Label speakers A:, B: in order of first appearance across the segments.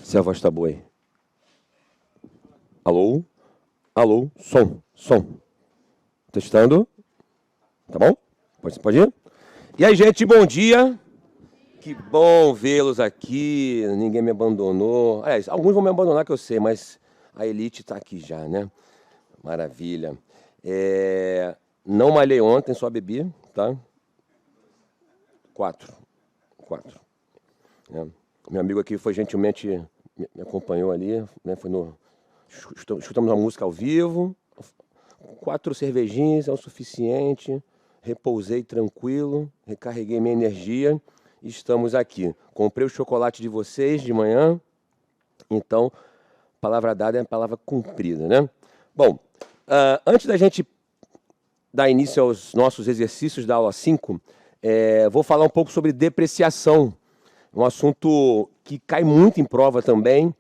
A: Se a voz tá boa aí. Alô? Alô? Som. Testando. Tá bom? Pode ir? E aí, gente, bom dia. Que bom vê-los aqui. Ninguém me abandonou. Aliás, alguns vão me abandonar, que eu sei, mas a elite tá aqui já, né? Maravilha. Não malhei ontem, só bebi, tá? 4. Meu amigo aqui foi gentilmente, me acompanhou ali, né? Escutamos uma música ao vivo, 4 cervejinhas é o suficiente, repousei tranquilo, recarreguei minha energia e estamos aqui. Comprei o chocolate de vocês de manhã, então, palavra dada é a palavra cumprida, né? Bom, antes da gente dar início aos nossos exercícios da aula 5, vou falar um pouco sobre depreciação, um assunto que cai muito em prova também,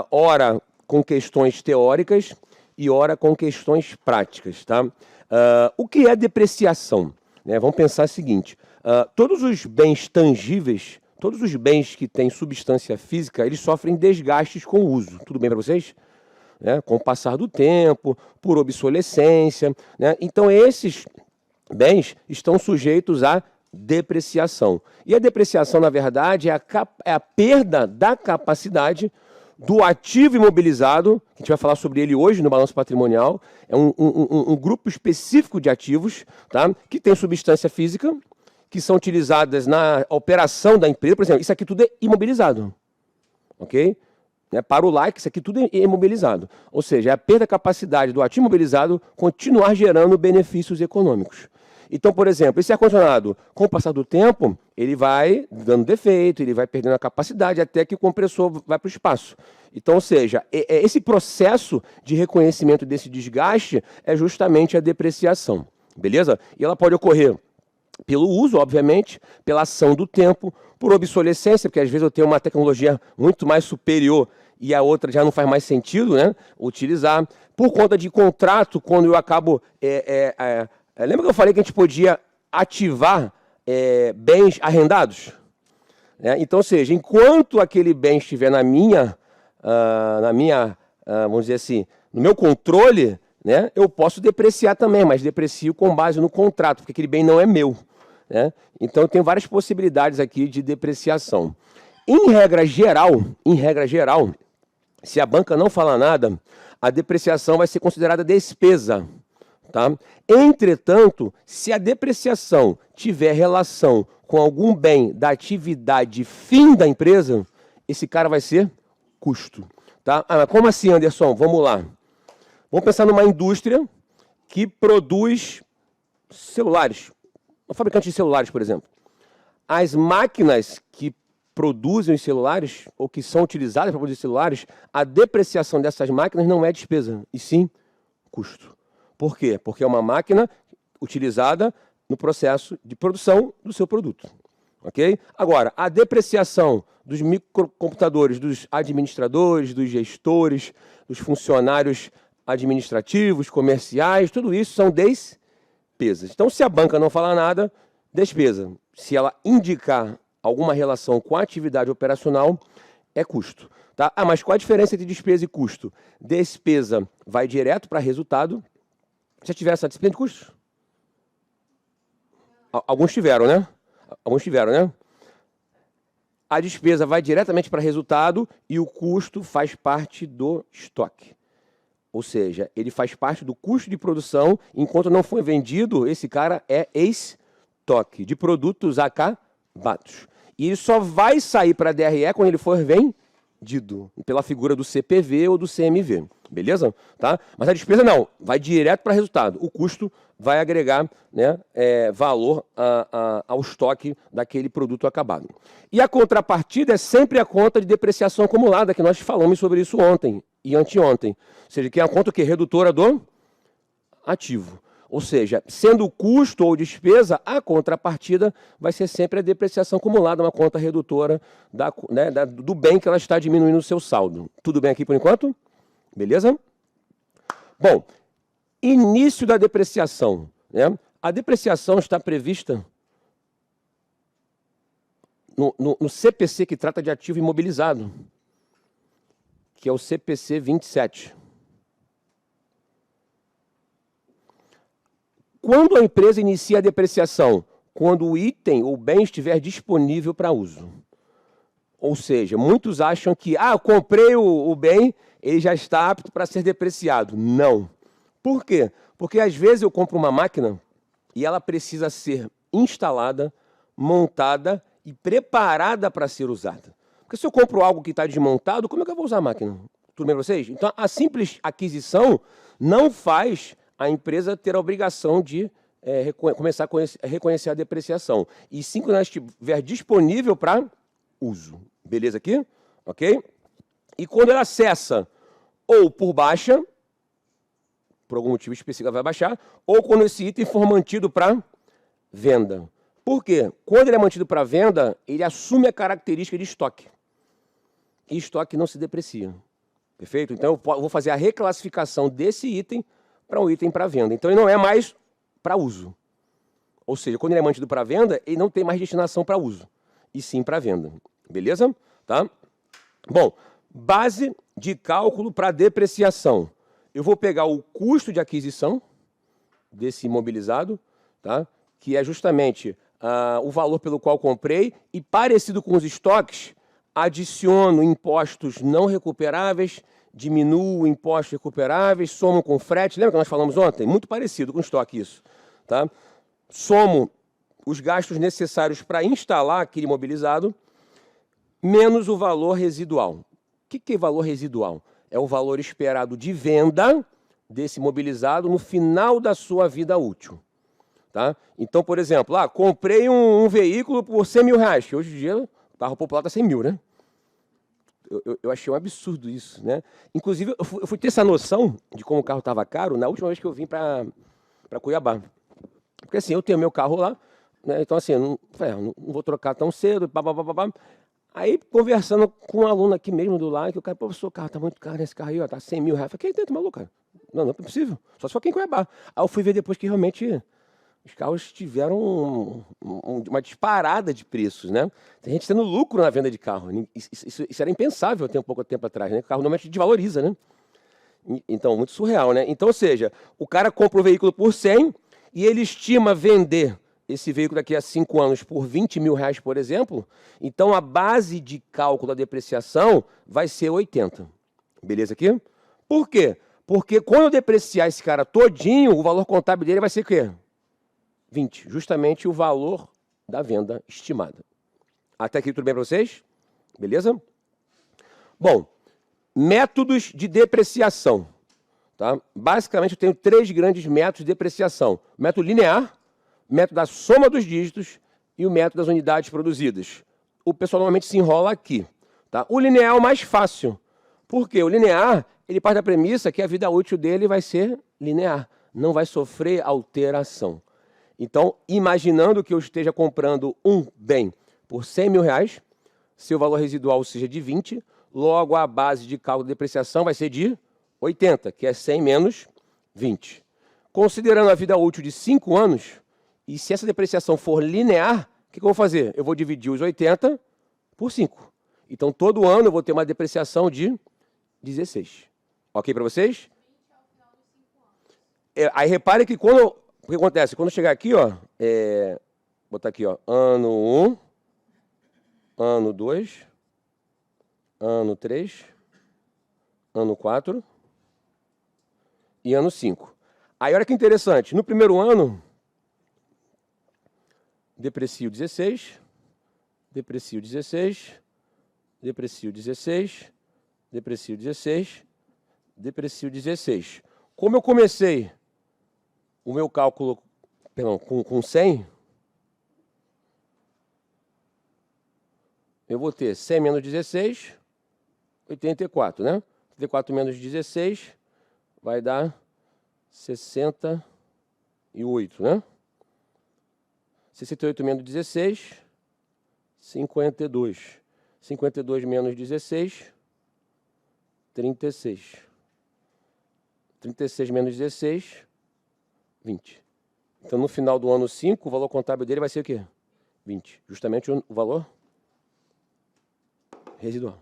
A: ora com questões teóricas e ora com questões práticas, tá? O que é depreciação? Vamos pensar o seguinte, todos os bens tangíveis, todos os bens que têm substância física, eles sofrem desgastes com o uso. Tudo bem para vocês? Com o passar do tempo, por obsolescência, né? Então esses bens estão sujeitos à depreciação. E a depreciação, na verdade, é a perda da capacidade do ativo imobilizado, que a gente vai falar sobre ele hoje no balanço patrimonial, é um grupo específico de ativos, tá? Que tem substância física, que são utilizadas na operação da empresa. Por exemplo, isso aqui tudo é imobilizado, ok? Para o like, isso aqui tudo é imobilizado. Ou seja, é a perda da capacidade do ativo imobilizado continuar gerando benefícios econômicos. Então, por exemplo, esse ar-condicionado, com o passar do tempo, ele vai dando defeito, ele vai perdendo a capacidade até que o compressor vai para o espaço. Então, ou seja, esse processo de reconhecimento desse desgaste é justamente a depreciação, beleza? E ela pode ocorrer pelo uso, obviamente, pela ação do tempo, por obsolescência, porque às vezes eu tenho uma tecnologia muito mais superior e a outra já não faz mais sentido, né, utilizar, por conta de contrato, quando eu acabo... lembra que eu falei que a gente podia ativar bens arrendados? Então, ou seja, enquanto aquele bem estiver vamos dizer assim, no meu controle, né, eu posso depreciar também, mas deprecio com base no contrato, porque aquele bem não é meu, né? Então, eu tenho várias possibilidades aqui de depreciação. Em regra geral, se a banca não falar nada, a depreciação vai ser considerada despesa. Tá? Entretanto, se a depreciação tiver relação com algum bem da atividade fim da empresa, esse cara vai ser custo. Tá? Mas como assim, Anderson? Vamos lá. Vamos pensar numa indústria que produz celulares. Um fabricante de celulares, por exemplo. As máquinas que produzem os celulares, ou que são utilizadas para produzir celulares, a depreciação dessas máquinas não é despesa, e sim custo. Por quê? Porque é uma máquina utilizada no processo de produção do seu produto. Ok? Agora, a depreciação dos microcomputadores, dos administradores, dos gestores, dos funcionários administrativos, comerciais, tudo isso são despesas. Então, se a banca não falar nada, despesa. Se ela indicar alguma relação com a atividade operacional, é custo. Tá? Mas qual a diferença entre despesa e custo? Despesa vai direto para resultado. Já tiveram essa disciplina de custos? Alguns tiveram, né? A despesa vai diretamente para resultado e o custo faz parte do estoque. Ou seja, ele faz parte do custo de produção, enquanto não foi vendido, esse cara é estoque de produtos acabados. E ele só vai sair para a DRE quando ele for vendido, pela figura do CPV ou do CMV. Beleza? Tá? Mas a despesa não, vai direto para resultado. O custo vai agregar, né, valor ao estoque daquele produto acabado. E a contrapartida é sempre a conta de depreciação acumulada, que nós falamos sobre isso ontem e anteontem. Ou seja, que é a conta que é redutora do ativo. Ou seja, sendo custo ou despesa, a contrapartida vai ser sempre a depreciação acumulada, uma conta redutora do bem que ela está diminuindo o seu saldo. Tudo bem aqui por enquanto? Beleza? Bom, início da depreciação. Né? A depreciação está prevista no CPC, que trata de ativo imobilizado. que é o CPC 27. Quando a empresa inicia a depreciação? Quando o item ou bem estiver disponível para uso. Ou seja, muitos acham que, eu comprei o bem, ele já está apto para ser depreciado. Não. Por quê? Porque às vezes eu compro uma máquina e ela precisa ser instalada, montada e preparada para ser usada. Porque se eu compro algo que está desmontado, como é que eu vou usar a máquina? Tudo bem para vocês? Então, a simples aquisição não faz a empresa ter a obrigação de começar a reconhecer a depreciação. E sim, quando ela estiver disponível para uso. Beleza aqui? Ok? E quando ela cessa ou por baixa, por algum motivo específico ela vai baixar, ou quando esse item for mantido para venda. Por quê? Quando ele é mantido para venda, ele assume a característica de estoque. E estoque não se deprecia. Perfeito? Então eu vou fazer a reclassificação desse item para um item para venda. Então ele não é mais para uso. Ou seja, quando ele é mantido para venda, ele não tem mais destinação para uso, e sim para venda. Beleza? Tá? Bom, base de cálculo para depreciação. Eu vou pegar o custo de aquisição desse imobilizado, tá? Que é justamente o valor pelo qual comprei, e parecido com os estoques, adiciono impostos não recuperáveis, diminuo impostos recuperáveis, somo com frete. Lembra que nós falamos ontem? Muito parecido com estoque isso. Tá? Somo os gastos necessários para instalar aquele imobilizado, menos o valor residual. O que é valor residual? É o valor esperado de venda desse imobilizado no final da sua vida útil. Tá? Então, por exemplo, comprei um veículo por 100 mil reais, que hoje em dia o carro popular está 100 mil, né? Eu achei um absurdo isso, né? Inclusive, eu fui ter essa noção de como o carro estava caro na última vez que eu vim para Cuiabá. Porque assim, eu tenho meu carro lá, né? Então assim, não vou trocar tão cedo, Aí, conversando com um aluno aqui mesmo do lado, que o cara, professor, o carro tá muito caro, esse carro aí, tá 100 mil reais. Eu falei, que maluco, cara? Não é possível. Só se for quem Cuiabá. Aí eu fui ver depois que realmente os carros tiveram uma disparada de preços, né? Tem gente tendo lucro na venda de carro. Isso era impensável até um pouco tempo atrás, né? O carro normalmente desvaloriza, né? Então, muito surreal, né? Então, ou seja, o cara compra o veículo por 100 e ele estima vender esse veículo daqui a 5 anos por 20 mil reais, por exemplo. Então, a base de cálculo da depreciação vai ser 80. Beleza aqui? Por quê? Porque quando eu depreciar esse cara todinho, o valor contábil dele vai ser o quê? 20. Justamente o valor da venda estimada. Até aqui tudo bem para vocês? Beleza? Bom, métodos de depreciação. Tá? Basicamente, eu tenho 3 grandes métodos de depreciação. O método linear, o método da soma dos dígitos e o método das unidades produzidas. O pessoal normalmente se enrola aqui. Tá? O linear é o mais fácil. Por quê? O linear, ele parte da premissa que a vida útil dele vai ser linear. Não vai sofrer alteração. Então, imaginando que eu esteja comprando um bem por 100 mil reais, seu valor residual seja de 20, logo a base de cálculo de depreciação vai ser de 80, que é 100 menos 20. Considerando a vida útil de 5 anos, e se essa depreciação for linear, o que eu vou fazer? Eu vou dividir os 80 por 5. Então, todo ano eu vou ter uma depreciação de 16. Ok para vocês? Aí repare que quando... O que acontece? Quando chegar aqui, ó, vou botar aqui, ó, ano 1, ano 2, ano 3, ano 4 e ano 5. Aí, olha que interessante. No primeiro ano, deprecio 16, deprecio 16, deprecio 16, deprecio 16, deprecio 16. Como eu comecei o meu cálculo, com 100, eu vou ter 100 menos 16, 84, né? 84 menos 16 vai dar 68, né? 68 menos 16, 52. 52 menos 16, 36. 36 menos 16, 20. Então, no final do ano 5, o valor contábil dele vai ser o quê? 20. Justamente o valor residual.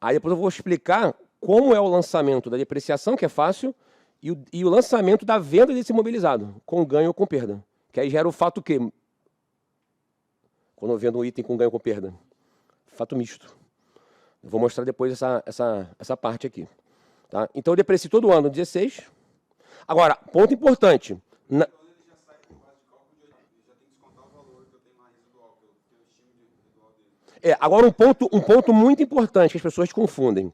A: Aí depois eu vou explicar como é o lançamento da depreciação, que é fácil, e o lançamento da venda desse imobilizado, com ganho ou com perda. Que aí gera o fato que, quando eu vendo um item com ganho ou com perda, fato misto. Eu vou mostrar depois essa parte aqui. Tá? Então eu deprecio todo ano 16. Agora, ponto importante. Agora um ponto muito importante que as pessoas confundem.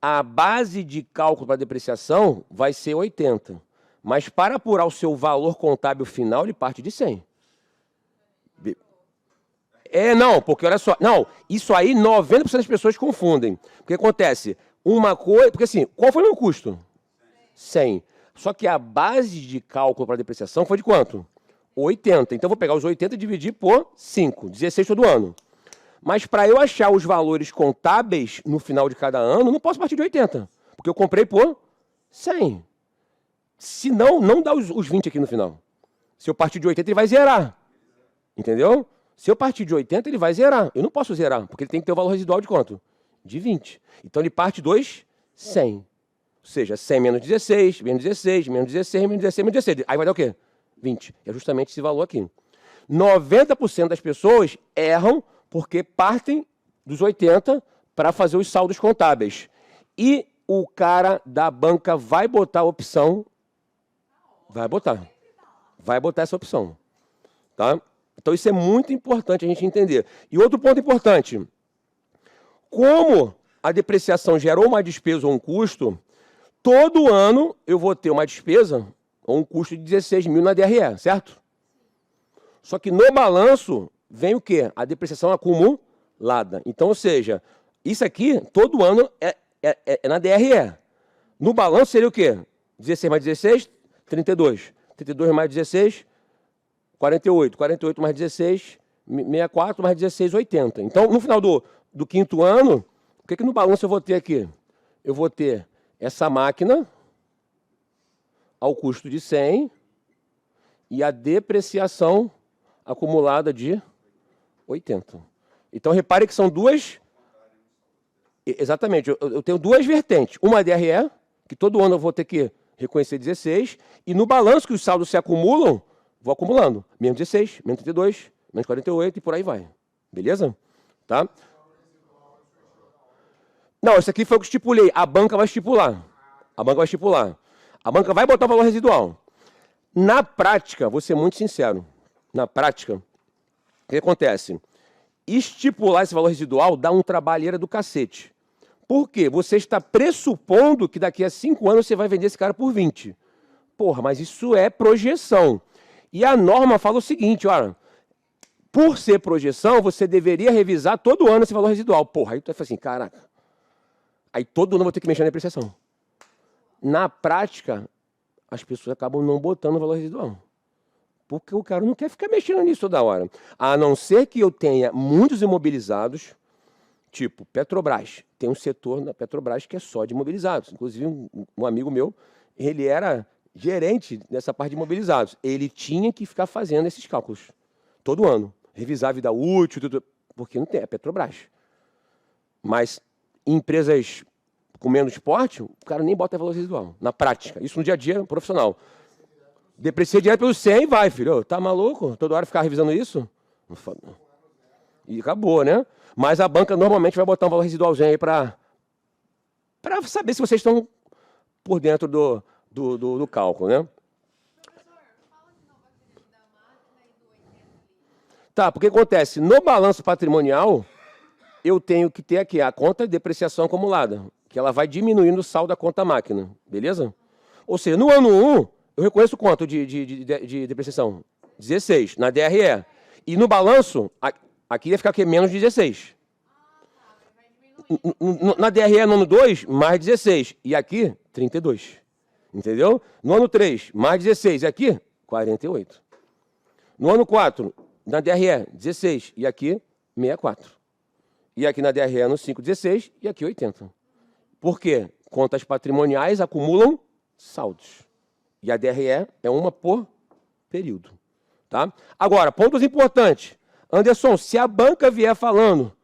A: A base de cálculo para depreciação vai ser 80. Mas para apurar o seu valor contábil final, ele parte de 100. Não, porque olha só. Não, isso aí 90% das pessoas confundem. Porque acontece uma coisa... Porque assim, qual foi o meu custo? 100. Só que a base de cálculo para depreciação foi de quanto? 80. Então eu vou pegar os 80 e dividir por 5. 16 todo ano. Mas para eu achar os valores contábeis no final de cada ano, não posso partir de 80. Porque eu comprei por 100. Senão, não dá os 20 aqui no final. Se eu partir de 80, ele vai zerar. Entendeu? Se eu partir de 80, ele vai zerar. Eu não posso zerar, porque ele tem que ter o valor residual de quanto? De 20. Então ele parte dos 100. Ou seja, 100 menos 16, menos 16, menos 16, menos 16, menos 16. Aí vai dar o quê? 20. É justamente esse valor aqui. 90% das pessoas erram porque partem dos 80 para fazer os saldos contábeis. E o cara da banca vai botar a opção... Vai botar essa opção. Tá? Então isso é muito importante a gente entender. E outro ponto importante. Como a depreciação gerou uma despesa ou um custo, todo ano eu vou ter uma despesa ou um custo de 16 mil na DRE, certo? Só que no balanço vem o quê? A depreciação acumulada. Então, ou seja, isso aqui, todo ano, é na DRE. No balanço seria o quê? 16 mais 16, 32. 32 mais 16, 48. 48 mais 16, 64 mais 16, 80. Então, no final do quinto ano, o que no balanço eu vou ter aqui? Eu vou ter essa máquina ao custo de 100 e a depreciação acumulada de 80. Então, repare que são duas... Exatamente, eu tenho duas vertentes. Uma DRE, que todo ano eu vou ter que reconhecer 16, e no balanço que os saldos se acumulam, vou acumulando. Menos 16, menos 32, menos 48 e por aí vai. Beleza? Tá? Não, isso aqui foi o que eu estipulei. A banca vai estipular. A banca vai estipular. A banca vai botar o valor residual. Na prática, vou ser muito sincero, na prática, o que acontece? Estipular esse valor residual dá um trabalheira do cacete. Por quê? Você está pressupondo que daqui a 5 anos você vai vender esse cara por 20. Porra, mas isso é projeção. E a norma fala o seguinte, olha, por ser projeção, você deveria revisar todo ano esse valor residual. Porra, aí tu vai falar assim, caraca, aí todo ano eu vou ter que mexer na depreciação. Na prática, as pessoas acabam não botando o valor residual. Porque o cara não quer ficar mexendo nisso toda hora. A não ser que eu tenha muitos imobilizados, tipo Petrobras. Tem um setor na Petrobras que é só de imobilizados. Inclusive, um amigo meu, ele era gerente nessa parte de imobilizados. Ele tinha que ficar fazendo esses cálculos todo ano. Revisar a vida útil, tudo, porque não tem, é Petrobras. Mas empresas com menos porte, o cara nem bota valor residual, na prática. Isso no dia a dia profissional. Deprecia direto pelo 100 e vai, filho. Tá maluco? Toda hora ficar revisando isso? E acabou, né? Mas a banca normalmente vai botar um valor residualzinho aí para saber se vocês estão por dentro do cálculo, né? Tá, porque acontece, no balanço patrimonial, eu tenho que ter aqui a conta de depreciação acumulada, que ela vai diminuindo o saldo da conta máquina, beleza? Ou seja, no ano 1, eu reconheço quanto de depreciação? 16, na DRE. E no balanço, aqui ia ficar aqui menos 16. Na DRE, no ano 2, mais 16. E aqui, 32. Entendeu? No ano 3, mais 16. E aqui, 48. No ano 4, na DRE, 16. E aqui, 64. E aqui na DRE, no 5, 16. E aqui, 80. Por quê? Contas patrimoniais acumulam saldos. E a DRE é uma por período. Tá? Agora, pontos importantes. Anderson, se a banca vier falando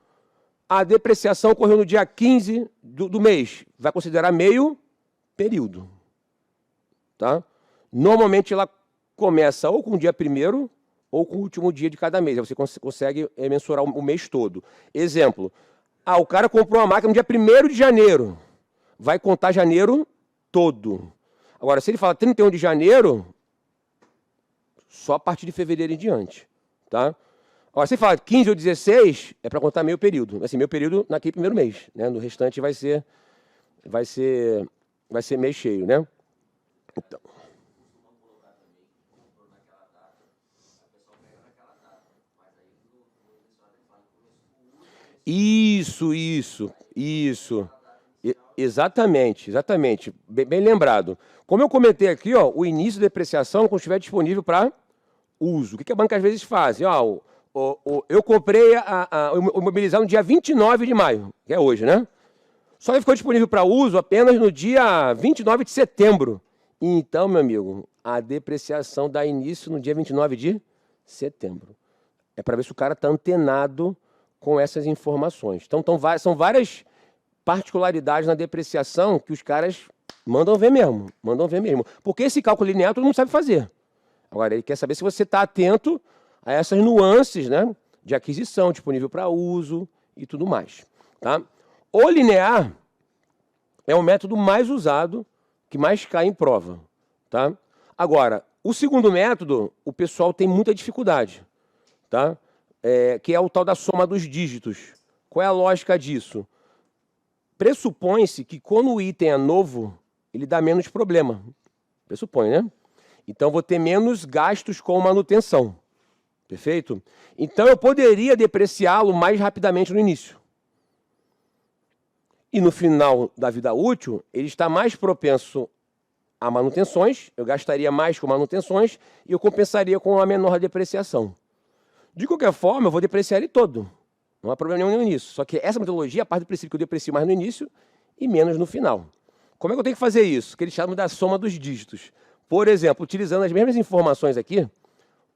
A: a depreciação ocorreu no dia 15 do mês, vai considerar meio período. Tá? Normalmente ela começa ou com o dia 1º ou com o último dia de cada mês. Aí você consegue mensurar o mês todo. Exemplo, o cara comprou uma máquina no dia 1º de janeiro. Vai contar janeiro todo. Agora, se ele fala 31 de janeiro, só a partir de fevereiro em diante. Tá? Agora, se ele fala 15 ou 16, é para contar meio período. Assim, meio período naquele primeiro mês. Né? No restante vai ser mês cheio. Né? Então. Isso. Exatamente. Bem lembrado. Como eu comentei aqui, ó, o início da depreciação, quando estiver disponível para uso. O que a banca às vezes faz? Eu comprei o imobilizar no dia 29 de maio, que é hoje, né? Só que ficou disponível para uso apenas no dia 29 de setembro. Então, meu amigo, a depreciação dá início no dia 29 de setembro. É para ver se o cara está antenado com essas informações. Então, são várias particularidades na depreciação que os caras mandam ver mesmo. Porque esse cálculo linear todo mundo sabe fazer. Agora, ele quer saber se você está atento a essas nuances, né, de aquisição, disponível para uso e tudo mais. Tá? O linear é o método mais usado, que mais cai em prova. Tá? Agora, o segundo método, o pessoal tem muita dificuldade. Tá? Que é o tal da soma dos dígitos. Qual é a lógica disso? Pressupõe-se que quando o item é novo, ele dá menos problema. Pressupõe, né? Então, vou ter menos gastos com manutenção. Perfeito? Então, eu poderia depreciá-lo mais rapidamente no início. E no final da vida útil, ele está mais propenso a manutenções, eu gastaria mais com manutenções e eu compensaria com a menor depreciação. De qualquer forma, eu vou depreciar ele todo. Não há problema nenhum nisso. Só que essa metodologia parte do princípio que eu deprecio mais no início e menos no final. Como é que eu tenho que fazer isso? Que eles chamam da soma dos dígitos. Por exemplo, utilizando as mesmas informações aqui,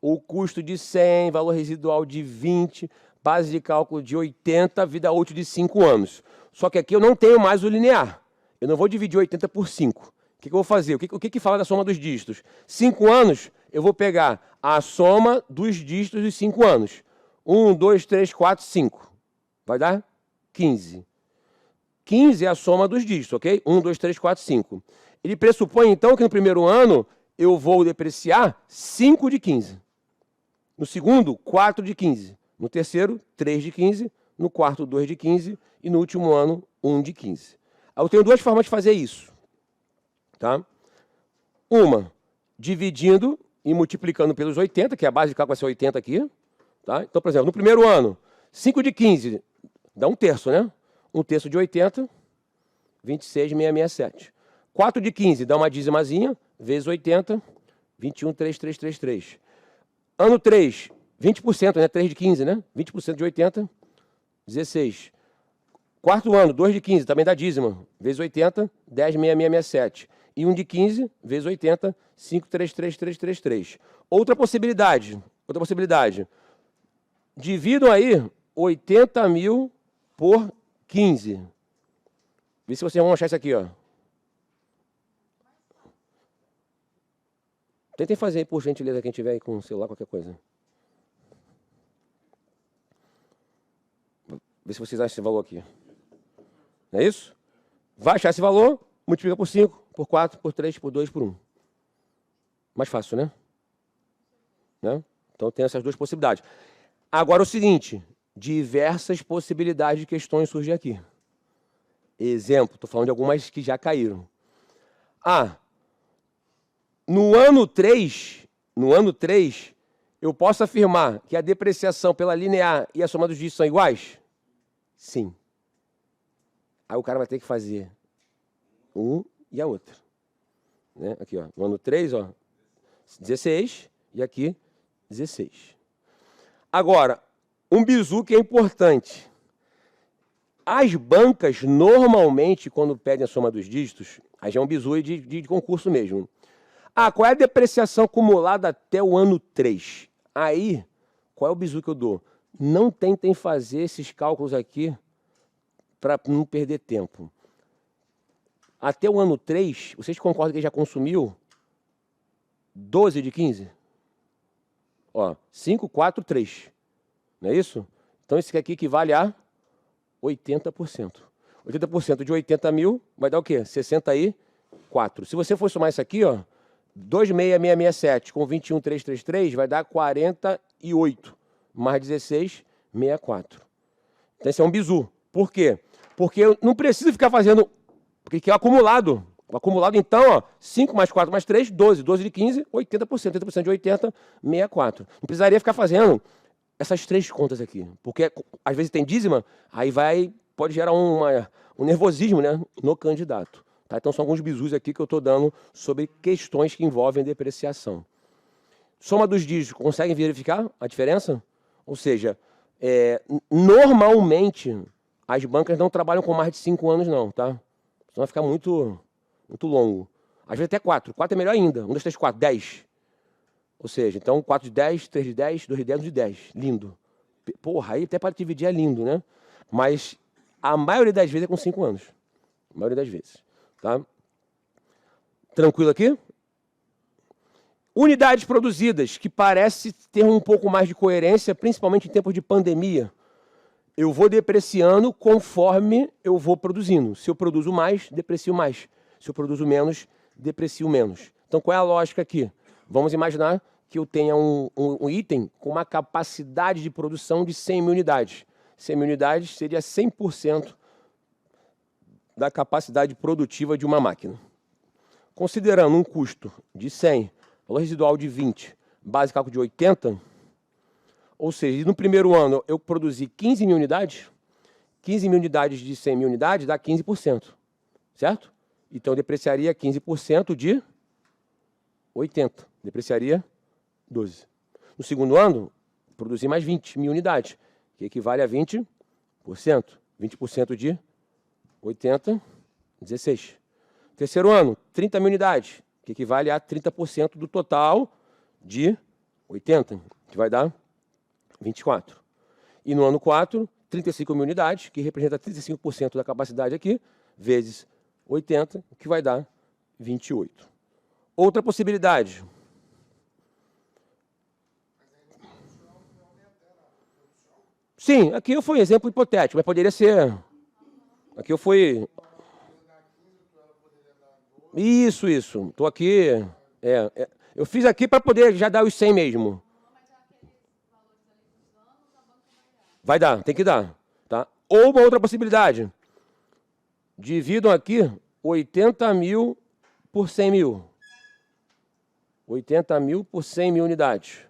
A: o custo de 100, valor residual de 20, base de cálculo de 80, vida útil de 5 anos. Só que aqui eu não tenho mais o linear. Eu não vou dividir 80 por 5. O que eu vou fazer? O que fala da soma dos dígitos? 5 anos, eu vou pegar a soma dos dígitos dos 5 anos. 1, 2, 3, 4, 5. Vai dar 15. 15 é a soma dos dígitos, ok? 1, 2, 3, 4, 5. Ele pressupõe, então, que no primeiro ano eu vou depreciar 5 de 15. No segundo, 4 de 15. No terceiro, 3 de 15. No quarto, 2 de 15. E no último ano, 1 de 15. Eu tenho duas formas de fazer isso. Tá? Uma, dividindo e multiplicando pelos 80, que é a base de cálculo vai ser 80 aqui. Tá? Então, por exemplo, no primeiro ano, 5 de 15 dá 1/3, né? 1/3 de 80, 26,667. 4 de 15 dá uma dízimazinha, vezes 80, 21,3333. Ano 3, 20%, né? 3 de 15, né? 20% de 80, 16. Quarto ano, 2 de 15, também dá dízima, vezes 80, 10,6667. E 1 de 15, vezes 80, 5,33333. Outra possibilidade. Dividam aí 80 mil por 15. Vê se vocês vão achar isso aqui, ó. Tentem fazer aí, por gentileza, quem tiver aí com o celular, qualquer coisa. Vê se vocês acham esse valor aqui. Não é isso? Vai achar esse valor, multiplica por 5, por 4, por 3, por 2, por 1. Mais fácil, né? Então tem essas duas possibilidades. Agora o seguinte, diversas possibilidades de questões surgem aqui. Exemplo, estou falando de algumas que já caíram. No ano 3, eu posso afirmar que a depreciação pela linear e a soma dos dígitos são iguais? Sim. Aí o cara vai ter que fazer um e a outra. Né? Aqui, ó, no ano 3, ó, 16 e aqui 16. Agora, um bizu que é importante. As bancas, normalmente, quando pedem a soma dos dígitos, aí já é um bizu de concurso mesmo. Qual é a depreciação acumulada até o ano 3? Aí, qual é o bizu que eu dou? Não tentem fazer esses cálculos aqui para não perder tempo. até o ano 3, vocês concordam que ele já consumiu 12 de 15? Ó, 5, 4, 3. Não é isso? Então, esse aqui equivale a 80%. 80% de 80 mil vai dar o quê? 64. Se você for somar isso aqui, ó, 26667 com 21,333 vai dar 48. Mais 16, 64. Então, esse é um bizu. Por quê? Porque eu não preciso ficar fazendo... Porque é o acumulado. O acumulado, então, ó, 5 mais 4 mais 3, 12. 12 de 15, 80%. 80% de 80, 64. Não precisaria ficar fazendo essas três contas aqui. Porque, às vezes, tem dízima, aí pode gerar um nervosismo, né, no candidato. Tá? Então, são alguns bizus aqui que eu estou dando sobre questões que envolvem depreciação. Soma dos dígitos, conseguem verificar a diferença? Ou seja, normalmente, as bancas não trabalham com mais de 5 anos, não, tá? Senão vai ficar muito longo. Às vezes até 4. 4 é melhor ainda. 1, 2, 3, 4, 10. Ou seja, então 4 de 10, 3 de 10, 2 de 10, 1 de 10. Lindo. Porra, aí até para dividir é lindo, né? Mas a maioria das vezes é com 5 anos. A maioria das vezes. Tá? Tranquilo aqui? Unidades produzidas, que parece ter um pouco mais de coerência, principalmente em tempos de pandemia. Eu vou depreciando conforme eu vou produzindo. Se eu produzo mais, deprecio mais. Se eu produzo menos, deprecio menos. Então, qual é a lógica aqui? Vamos imaginar que eu tenha um item com uma capacidade de produção de 100 mil unidades. 100 mil unidades seria 100% da capacidade produtiva de uma máquina. Considerando um custo de 100, valor residual de 20, base de cálculo de 80, ou seja, no primeiro ano eu produzi 15 mil unidades, 15 mil unidades de 100 mil unidades dá 15%, certo? Então eu depreciaria 15% de 80, depreciaria 12. No segundo ano, produzi mais 20 mil unidades, que equivale a 20%. 20% de 80, 16. Terceiro ano, 30 mil unidades, que equivale a 30% do total de 80, que vai dar 24. E no ano 4, 35 mil unidades, que representa 35% da capacidade aqui, vezes 80, que vai dar 28. Outra possibilidade. Sim, aqui eu fui um exemplo hipotético, mas poderia ser... Aqui eu fui... Isso. Estou aqui... eu fiz aqui para poder já dar os 100 mesmo. Vai dar, tem que dar. Tá? Ou uma outra possibilidade. Dividam aqui 80 mil por 100 mil. 80 mil por 100 mil unidades.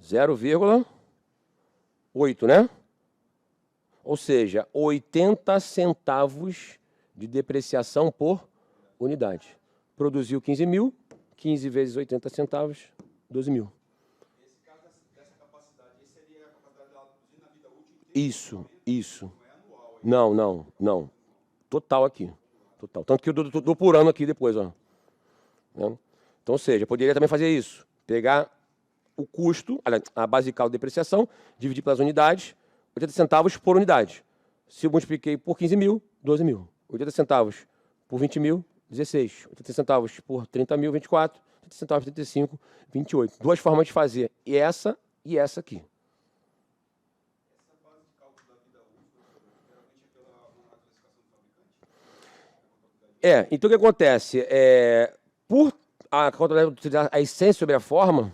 A: Zero vírgula 8, né? Ou seja, 80 centavos de depreciação por unidade. Produziu 15 mil, 15 vezes 80 centavos, 12 mil.
B: Nesse caso dessa capacidade, esse seria a capacidade dela produzir na vida útil inteira?
A: Isso.
B: Não é anual?
A: Não. Total aqui. Total. Tanto que eu dou por ano aqui depois, ó. Né? Então, ou seja, poderia também fazer isso. Pegar o custo, a base de cálculo de depreciação, dividir pelas unidades, 80 centavos por unidade. Se eu multipliquei por 15 mil, 12 mil. 80 centavos por 20 mil, 16. 80 centavos por 30 mil, 24. 80 centavos por 35, 28. Duas formas de fazer. E essa aqui.
B: Essa base de cálculo da vida útil, geralmente é pela classificação do fabricante?
A: Então o que acontece? Por a contabilidade utilizar a essência sobre a forma,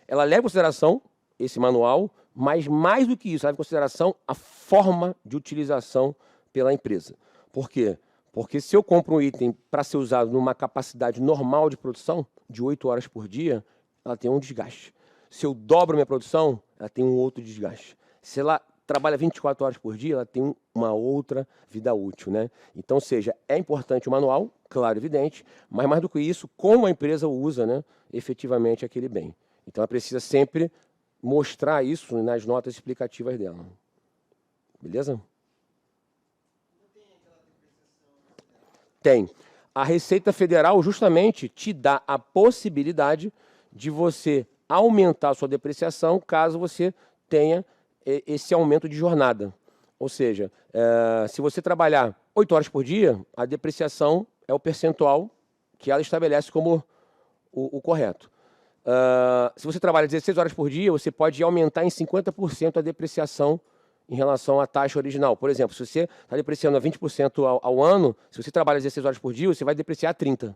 A: ela leva em consideração esse manual, mas mais do que isso, ela leva em consideração a forma de utilização pela empresa. Por quê? Porque se eu compro um item para ser usado numa capacidade normal de produção, de 8 horas por dia, ela tem um desgaste. Se eu dobro minha produção, ela tem um outro desgaste. Se ela trabalha 24 horas por dia, ela tem uma outra vida útil, né? Então, ou seja, é importante o manual, claro, evidente, mas mais do que isso, como a empresa usa, né, efetivamente aquele bem. Então, ela precisa sempre mostrar isso nas notas explicativas dela. Beleza? Tem. A Receita Federal justamente te dá a possibilidade de você aumentar a sua depreciação caso você tenha esse aumento de jornada. Ou seja, se você trabalhar 8 horas por dia, a depreciação é o percentual que ela estabelece como o correto. Se você trabalha 16 horas por dia, você pode aumentar em 50% a depreciação em relação à taxa original. Por exemplo, se você está depreciando a 20% ao ano, se você trabalha 16 horas por dia, você vai depreciar 30%.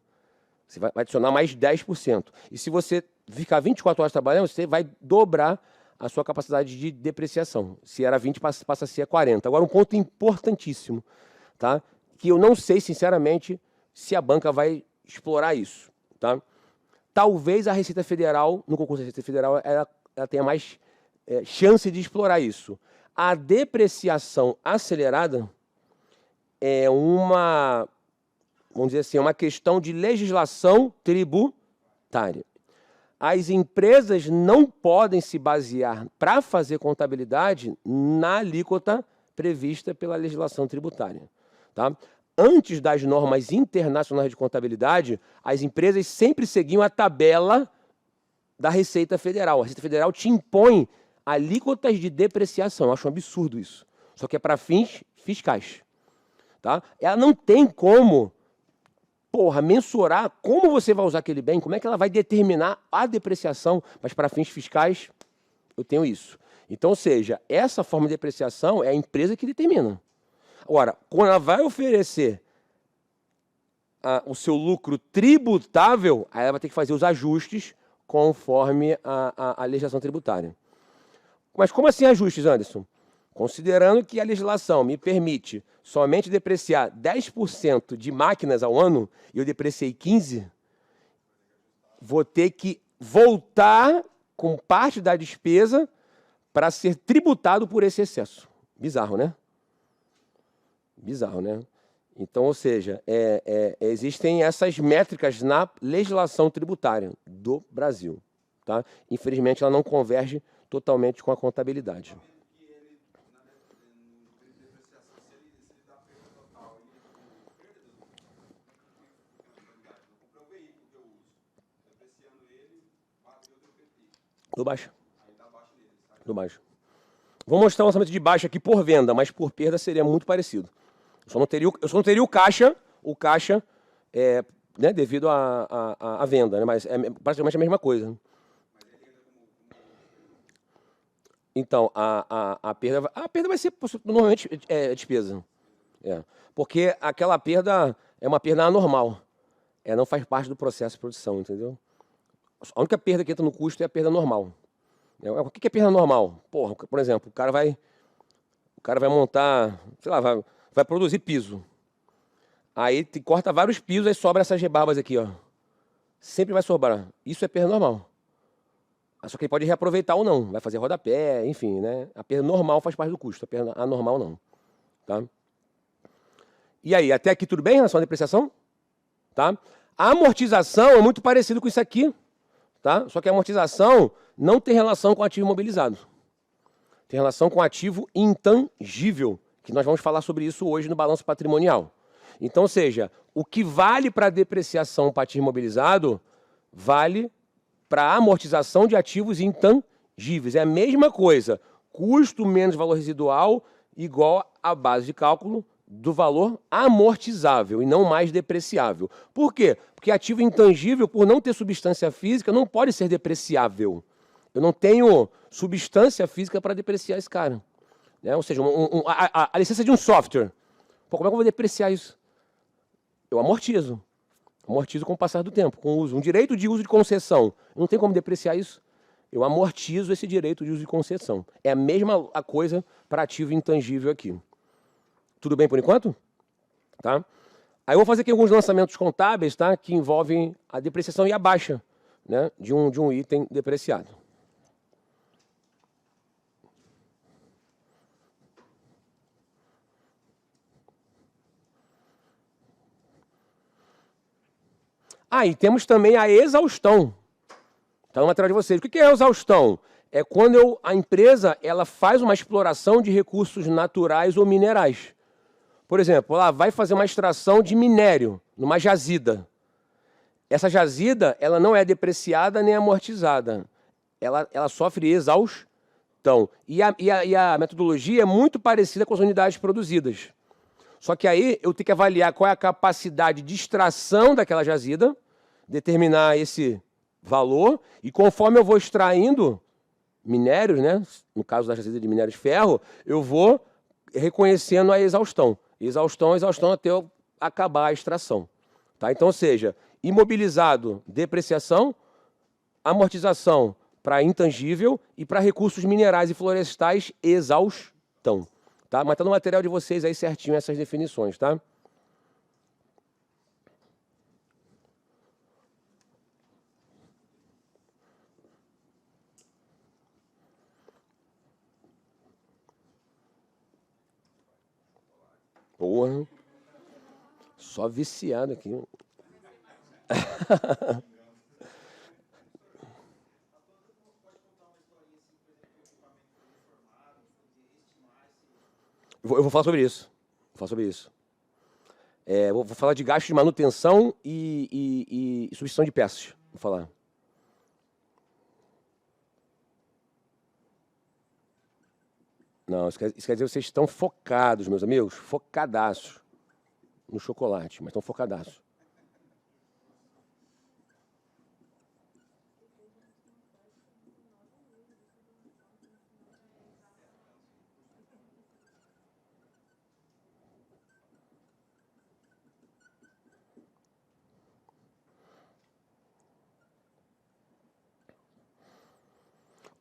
A: Você vai adicionar mais 10%. E se você ficar 24 horas trabalhando, você vai dobrar a sua capacidade de depreciação. Se era 20, passa a ser 40. Agora, um ponto importantíssimo, tá? Que eu não sei, sinceramente, se a banca vai explorar isso. Tá? Talvez a Receita Federal, no concurso da Receita Federal, ela tenha mais chance de explorar isso. A depreciação acelerada é uma, vamos dizer assim, uma questão de legislação tributária. As empresas não podem se basear para fazer contabilidade na alíquota prevista pela legislação tributária. Tá? Antes das normas internacionais de contabilidade, as empresas sempre seguiam a tabela da Receita Federal. A Receita Federal te impõe alíquotas de depreciação. Eu acho um absurdo isso. Só que é para fins fiscais. Tá? Ela não tem como mensurar como você vai usar aquele bem, como é que ela vai determinar a depreciação, mas para fins fiscais eu tenho isso. Então, ou seja, essa forma de depreciação é a empresa que determina. Agora, quando ela vai oferecer o seu lucro tributável, aí ela vai ter que fazer os ajustes conforme a legislação tributária. Mas como assim ajustes, Anderson? Considerando que a legislação me permite somente depreciar 10% de máquinas ao ano, e eu depreciei 15%, vou ter que voltar com parte da despesa para ser tributado por esse excesso. Bizarro, né? Bizarro, né? Então, ou seja, existem essas métricas na legislação tributária do Brasil. Tá? Infelizmente, ela não converge totalmente com a contabilidade. Do baixo. Do baixo. Vou mostrar um orçamento de baixo aqui por venda, mas por perda seria muito parecido. Eu só não teria o caixa né, devido à venda, né, mas é praticamente a mesma coisa. Então, a perda vai ser normalmente despesa. Porque aquela perda é uma perda anormal. Não faz parte do processo de produção, entendeu? A única perda que entra no custo é a perda normal. O que é perda normal? Porra, por exemplo, o cara vai montar, sei lá, vai produzir piso. Aí corta vários pisos, aí sobra essas rebarbas aqui, ó. Sempre vai sobrar. Isso é perda normal. Só que ele pode reaproveitar ou não. Vai fazer rodapé, enfim, né? A perda normal faz parte do custo, a perda anormal não. Tá? E aí, até aqui tudo bem em relação à depreciação? Tá? A amortização é muito parecido com isso aqui. Tá? Só que a amortização não tem relação com ativo imobilizado. Tem relação com ativo intangível, que nós vamos falar sobre isso hoje no balanço patrimonial. Então, ou seja, o que vale para a depreciação para ativo imobilizado, vale para a amortização de ativos intangíveis. É a mesma coisa. Custo menos valor residual igual à base de cálculo do valor amortizável e não mais depreciável. Por quê? Porque ativo intangível, por não ter substância física, não pode ser depreciável. Eu não tenho substância física para depreciar esse cara. Né? Ou seja, a licença de um software. Pô, como é que eu vou depreciar isso? Eu amortizo. Amortizo com o passar do tempo, com o uso. Um direito de uso de concessão. Não tem como depreciar isso. Eu amortizo esse direito de uso de concessão. É a mesma coisa para ativo intangível aqui. Tudo bem por enquanto? Tá? Aí eu vou fazer aqui alguns lançamentos contábeis, tá? Que envolvem a depreciação e a baixa, né? de um item depreciado. E temos também a exaustão. Está no material de vocês. O que é a exaustão? É quando a empresa faz uma exploração de recursos naturais ou minerais. Por exemplo, ela vai fazer uma extração de minério numa jazida. Essa jazida ela não é depreciada nem amortizada. Ela sofre exaustão. Então, e a metodologia é muito parecida com as unidades produzidas. Só que aí eu tenho que avaliar qual é a capacidade de extração daquela jazida, determinar esse valor, e conforme eu vou extraindo minérios, né, no caso da jazida de minério de ferro, eu vou reconhecendo a exaustão. Exaustão, exaustão até eu acabar a extração. Tá? Então, ou seja, imobilizado, depreciação, amortização para intangível e para recursos minerais e florestais, exaustão. Tá? Mas está no material de vocês aí certinho essas definições, tá? Porra. Só viciado aqui. Eu vou falar sobre isso. Vou falar sobre isso. Vou falar de gasto de manutenção e substituição de peças. Vou falar. Não, isso quer dizer que vocês estão focados, meus amigos. Focadaços no chocolate, mas estão focadaços.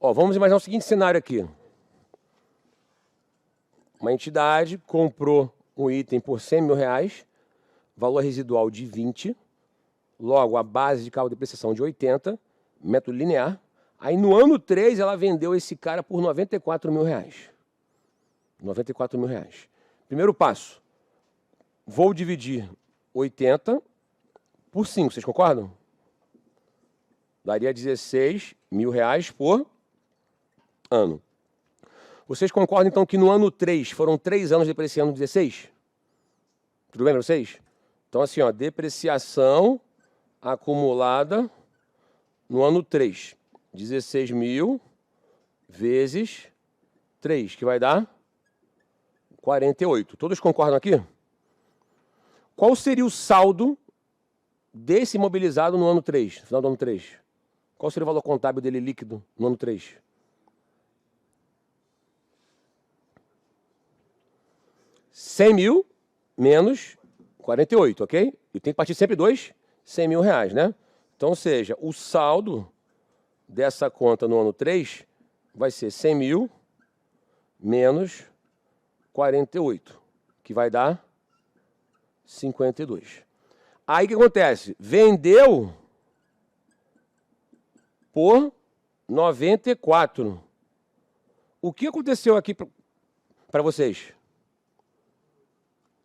A: Ó, vamos imaginar o seguinte cenário aqui. Uma entidade comprou um item por 100 mil reais, valor residual de 20, logo a base de cálculo de depreciação de 80, método linear. Aí no ano 3 ela vendeu esse cara por 94 mil reais. 94 mil reais. Primeiro passo, vou dividir 80 por 5, vocês concordam? Daria 16 mil reais por ano. Vocês concordam, então, que no ano 3 foram 3 anos depreciando 16? Tudo bem para vocês? Então, assim, ó, depreciação acumulada no ano 3. 16 mil vezes 3, que vai dar 48. Todos concordam aqui? Qual seria o saldo desse imobilizado no ano 3, no final do ano 3? Qual seria o valor contábil dele líquido no ano 3? 100 mil menos 48, ok? E tem que partir sempre dois 100 mil reais, né? Então, ou seja, o saldo dessa conta no ano 3 vai ser 100 mil menos 48, que vai dar 52. Aí o que acontece? Vendeu por 94. O que aconteceu aqui para vocês?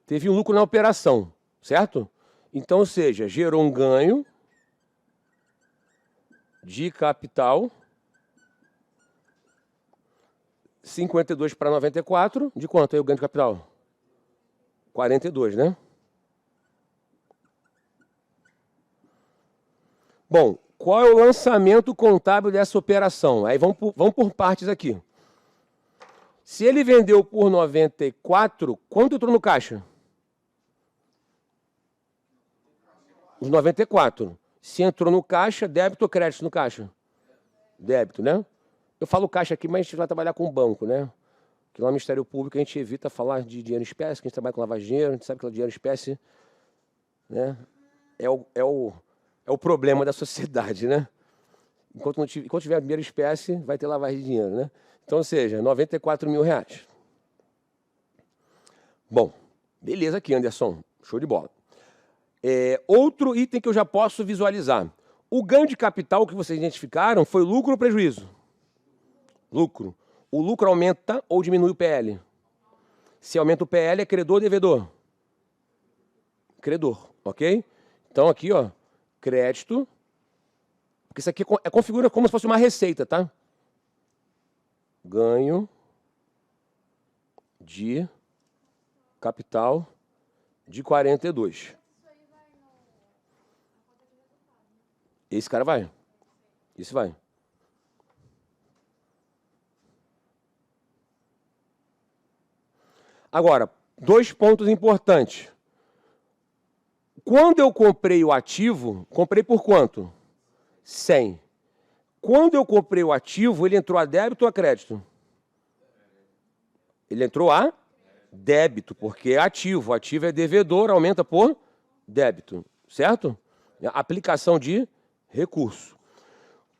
A: Teve um lucro na operação, certo? Então, ou seja, gerou um ganho de capital 52 para 94. De quanto aí o ganho de capital? 42, né? Bom, qual é o lançamento contábil dessa operação? Aí vamos por partes aqui. Se ele vendeu por 94, quanto entrou no caixa? Os 94. Se entrou no caixa, débito ou crédito no caixa? Débito, né? Eu falo caixa aqui, mas a gente vai trabalhar com banco, né? Porque lá no Ministério Público a gente evita falar de dinheiro em espécie, que a gente trabalha com lavagem de dinheiro, a gente sabe que o dinheiro em espécie, né, é o problema da sociedade, né? Enquanto tiver dinheiro em espécie, vai ter lavagem de dinheiro, né? Então, ou seja, 94 mil reais. Bom, beleza aqui, Anderson. Show de bola. Outro item que eu já posso visualizar. O ganho de capital que vocês identificaram foi lucro ou prejuízo? Lucro. O lucro aumenta ou diminui o PL? Se aumenta o PL, é credor ou devedor? Credor, ok? Então aqui, ó, crédito. Porque isso aqui configura como se fosse uma receita, tá? Ganho de capital de 42. Esse cara vai. Esse vai. Agora, 2 pontos importantes. Quando eu comprei o ativo, comprei por quanto? 100. Quando eu comprei o ativo, ele entrou a débito ou a crédito? Ele entrou a débito, porque é ativo. Ativo é devedor, aumenta por débito, certo? Aplicação de recurso.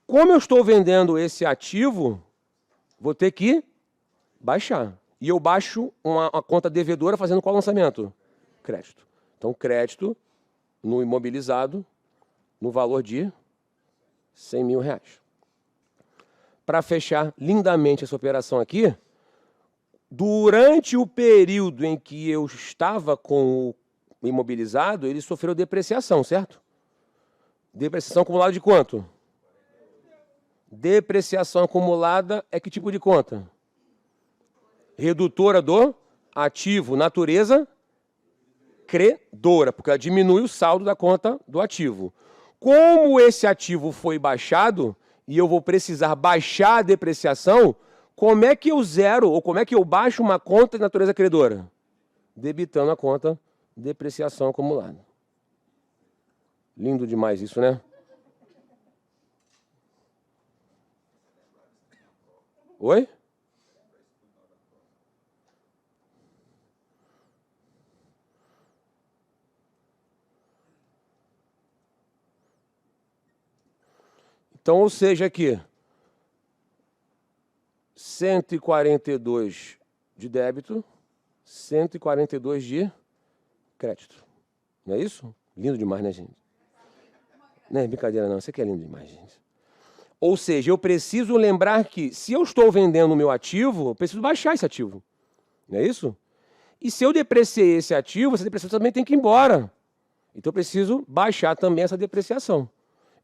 A: Como eu estou vendendo esse ativo, vou ter que baixar. E eu baixo uma conta devedora fazendo qual lançamento? Crédito. Então, crédito no imobilizado no valor de 100 mil reais. Para fechar lindamente essa operação aqui, durante o período em que eu estava com o imobilizado, ele sofreu depreciação, certo? Depreciação acumulada de quanto? Depreciação acumulada é que tipo de conta? Redutora do ativo, natureza credora, porque ela diminui o saldo da conta do ativo. Como esse ativo foi baixado, e eu vou precisar baixar a depreciação, como é que eu zero, ou como é que eu baixo uma conta de natureza credora? Debitando a conta depreciação acumulada. Lindo demais isso, né? Oi? Então, ou seja, aqui, 142 de débito, 142 de crédito. Não é isso? Lindo demais, né, gente? Não é brincadeira, não. Isso aqui é lindo demais, gente. Ou seja, eu preciso lembrar que, se eu estou vendendo o meu ativo, eu preciso baixar esse ativo. Não é isso? E se eu depreciei esse ativo, essa depreciação também tem que ir embora. Então, eu preciso baixar também essa depreciação.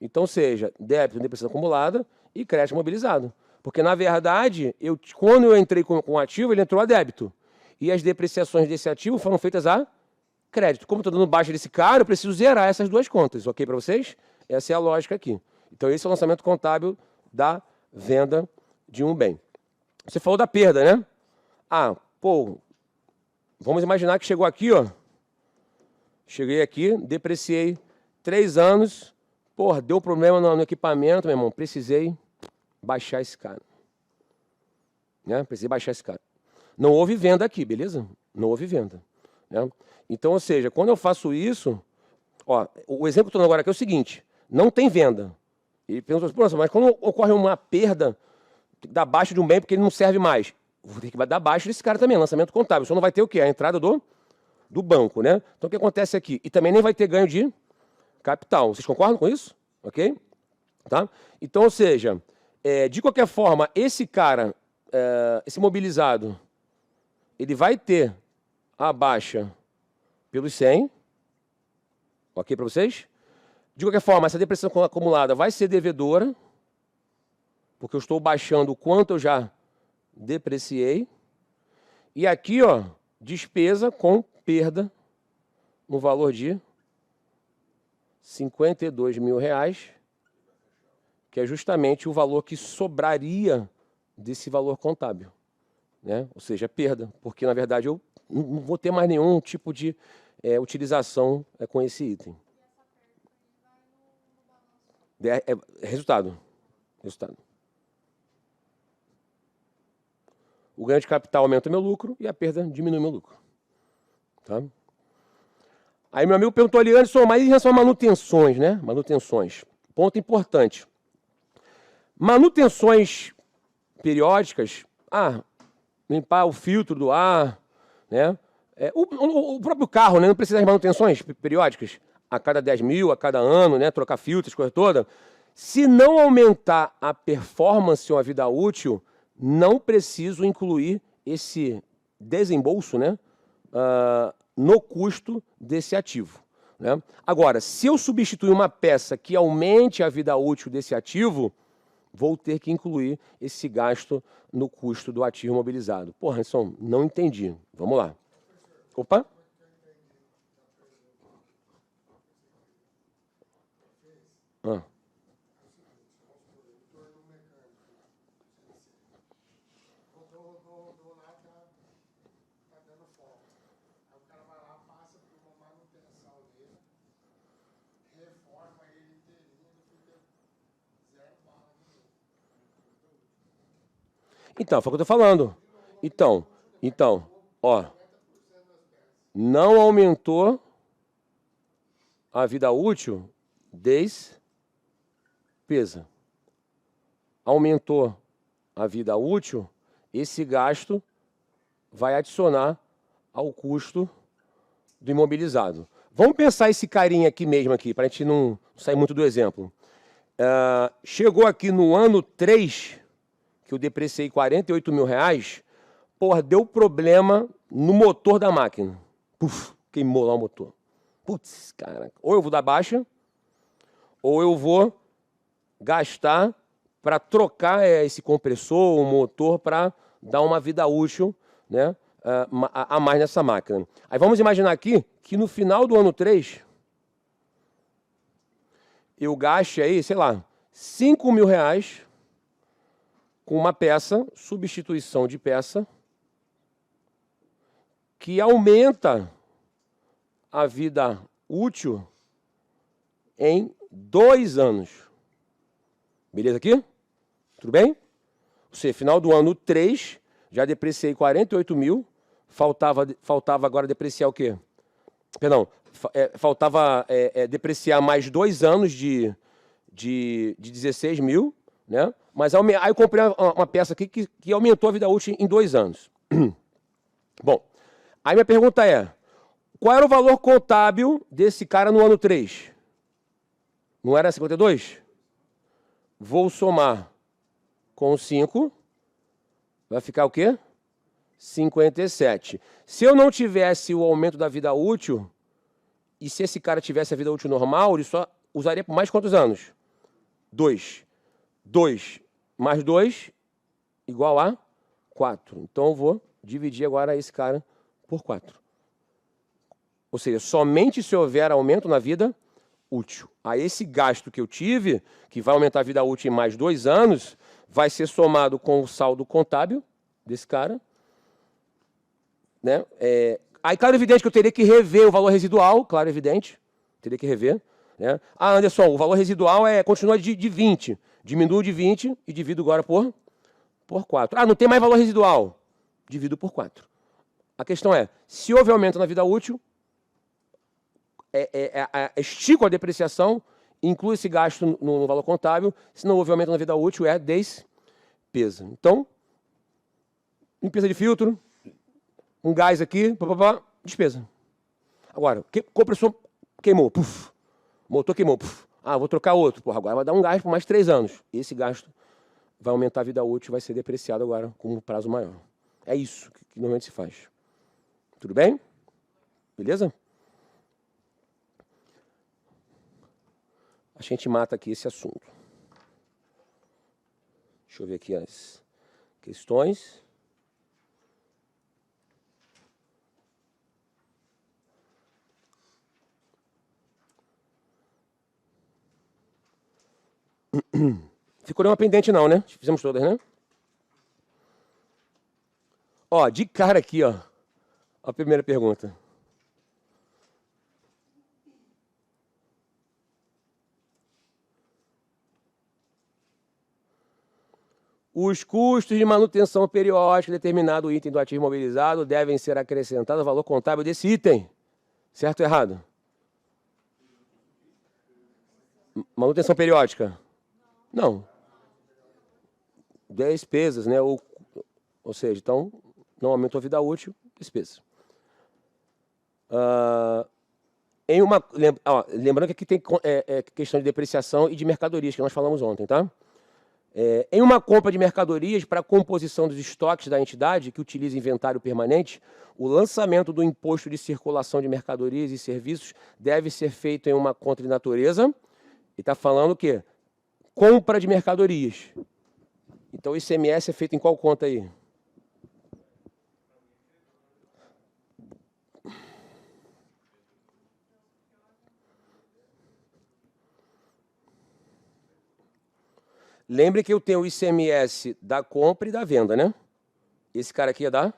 A: Então, seja débito, depreciação acumulada e crédito mobilizado. Porque, na verdade, quando eu entrei com o ativo, ele entrou a débito. E as depreciações desse ativo foram feitas a crédito. Como eu estou dando baixa desse cara, eu preciso zerar essas duas contas. Ok para vocês? Essa é a lógica aqui. Então, esse é o lançamento contábil da venda de um bem. Você falou da perda, né? Ah, pô, vamos imaginar que chegou aqui, ó. Cheguei aqui, depreciei 3 anos. Porra, deu problema no equipamento, meu irmão. Precisei baixar esse cara. Né? Precisei baixar esse cara. Não houve venda aqui, beleza? Não houve venda. Né? Então, ou seja, quando eu faço isso, ó, o exemplo que eu estou dando agora aqui é o seguinte: não tem venda. E perguntou assim, mas quando ocorre uma perda, dá baixa de um bem porque ele não serve mais. Vou ter que dar baixa desse cara também, lançamento contábil. Só não vai ter o quê? A entrada do banco, né? Então, o que acontece aqui? E também nem vai ter ganho de capital. Vocês concordam com isso? Ok? Tá? Então, ou seja, de qualquer forma, esse cara, esse mobilizado, ele vai ter a baixa pelos 100. Ok para vocês? De qualquer forma, essa depreciação acumulada vai ser devedora, porque eu estou baixando o quanto eu já depreciei. E aqui, ó, despesa com perda no valor de 52 mil reais, que é justamente o valor que sobraria desse valor contábil. Né? Ou seja, perda, porque na verdade eu não vou ter mais nenhum tipo de utilização com esse item. Resultado. O ganho de capital aumenta o meu lucro e a perda diminui o meu lucro. Tá? Aí meu amigo perguntou ali, Anderson, mas em relação a manutenções, né? Manutenções. Ponto importante. Manutenções periódicas, limpar o filtro do ar, né? O próprio carro, né? Não precisa de manutenções periódicas, a cada 10 mil, a cada ano, né? Trocar filtros, coisa toda. Se não aumentar a performance ou a vida útil, não preciso incluir esse desembolso, né? No custo desse ativo. Né? Agora, se eu substituir uma peça que aumente a vida útil desse ativo, vou ter que incluir esse gasto no custo do ativo imobilizado. Porra, Anderson, não entendi. Vamos lá. Opa. Então, foi o que eu estou falando. Então, ó, não aumentou a vida útil, despesa. Aumentou a vida útil, esse gasto vai adicionar ao custo do imobilizado. Vamos pensar esse carinha aqui mesmo, para a gente não sair muito do exemplo. Chegou aqui no ano 3, que eu depreciei R$48.000, porra, deu problema no motor da máquina. Puf, queimou lá o motor. Putz, cara, ou eu vou dar baixa, ou eu vou gastar para trocar esse compressor, o motor, para dar uma vida útil, né, a mais nessa máquina. Aí vamos imaginar aqui que no final do ano 3, eu gaste aí, sei lá, R$5.000 com uma peça, substituição de peça, que aumenta a vida útil em 2 anos. Beleza aqui? Tudo bem? Ou seja, final do ano 3, já depreciei 48.000, faltava agora depreciar o quê? Perdão, faltava depreciar mais 2 anos de 16.000, né? Mas aí eu comprei uma peça aqui que aumentou a vida útil em 2 anos. Bom, aí minha pergunta é, qual era o valor contábil desse cara no ano 3? Não era 52? Vou somar com 5, vai ficar o quê? 57. Se eu não tivesse o aumento da vida útil, e se esse cara tivesse a vida útil normal, ele só usaria por mais quantos anos? 2. 2 mais 2 igual a 4. Então eu vou dividir agora esse cara por 4. Ou seja, somente se houver aumento na vida útil. Aí esse gasto que eu tive, que vai aumentar a vida útil em mais 2 anos, vai ser somado com o saldo contábil desse cara, né? Aí, claro, evidente que eu teria que rever o valor residual, claro, evidente, teria que rever, né? Ah, Anderson, o valor residual continua de 20, diminuo de 20 e divido agora por 4. Ah, não tem mais valor residual, divido por 4. A questão é, se houve aumento na vida útil, estico a depreciação, inclui esse gasto no valor contábil, se não houve aumento na vida útil, é despesa. Então, limpeza de filtro, um gás aqui, despesa. Agora, compressor queimou, puf, motor queimou, puf. Ah, vou trocar outro, porra, agora vai dar um gás por mais 3 anos. Esse gasto vai aumentar a vida útil, vai ser depreciado agora com um prazo maior. É isso que normalmente se faz. Tudo bem? Beleza? A gente mata aqui esse assunto. Deixa eu ver aqui as questões. Ficou nenhuma pendente não, né? Fizemos todas, né? Ó, de cara aqui, ó. A primeira pergunta. Os custos de manutenção periódica de determinado item do ativo imobilizado devem ser acrescentados ao valor contábil desse item. Certo ou errado? Manutenção periódica? Não. Despesas, né? Ou seja, então, não aumentou a vida útil, despesa. Lembrando que aqui tem questão de depreciação e de mercadorias, que nós falamos ontem, tá? Em uma compra de mercadorias para a composição dos estoques da entidade que utiliza inventário permanente, o lançamento do imposto de circulação de mercadorias e serviços deve ser feito em uma conta de natureza. E está falando o quê? Compra de mercadorias. Então, o ICMS é feito em qual conta aí? Lembre que eu tenho o ICMS da compra e da venda, né? Esse cara aqui é da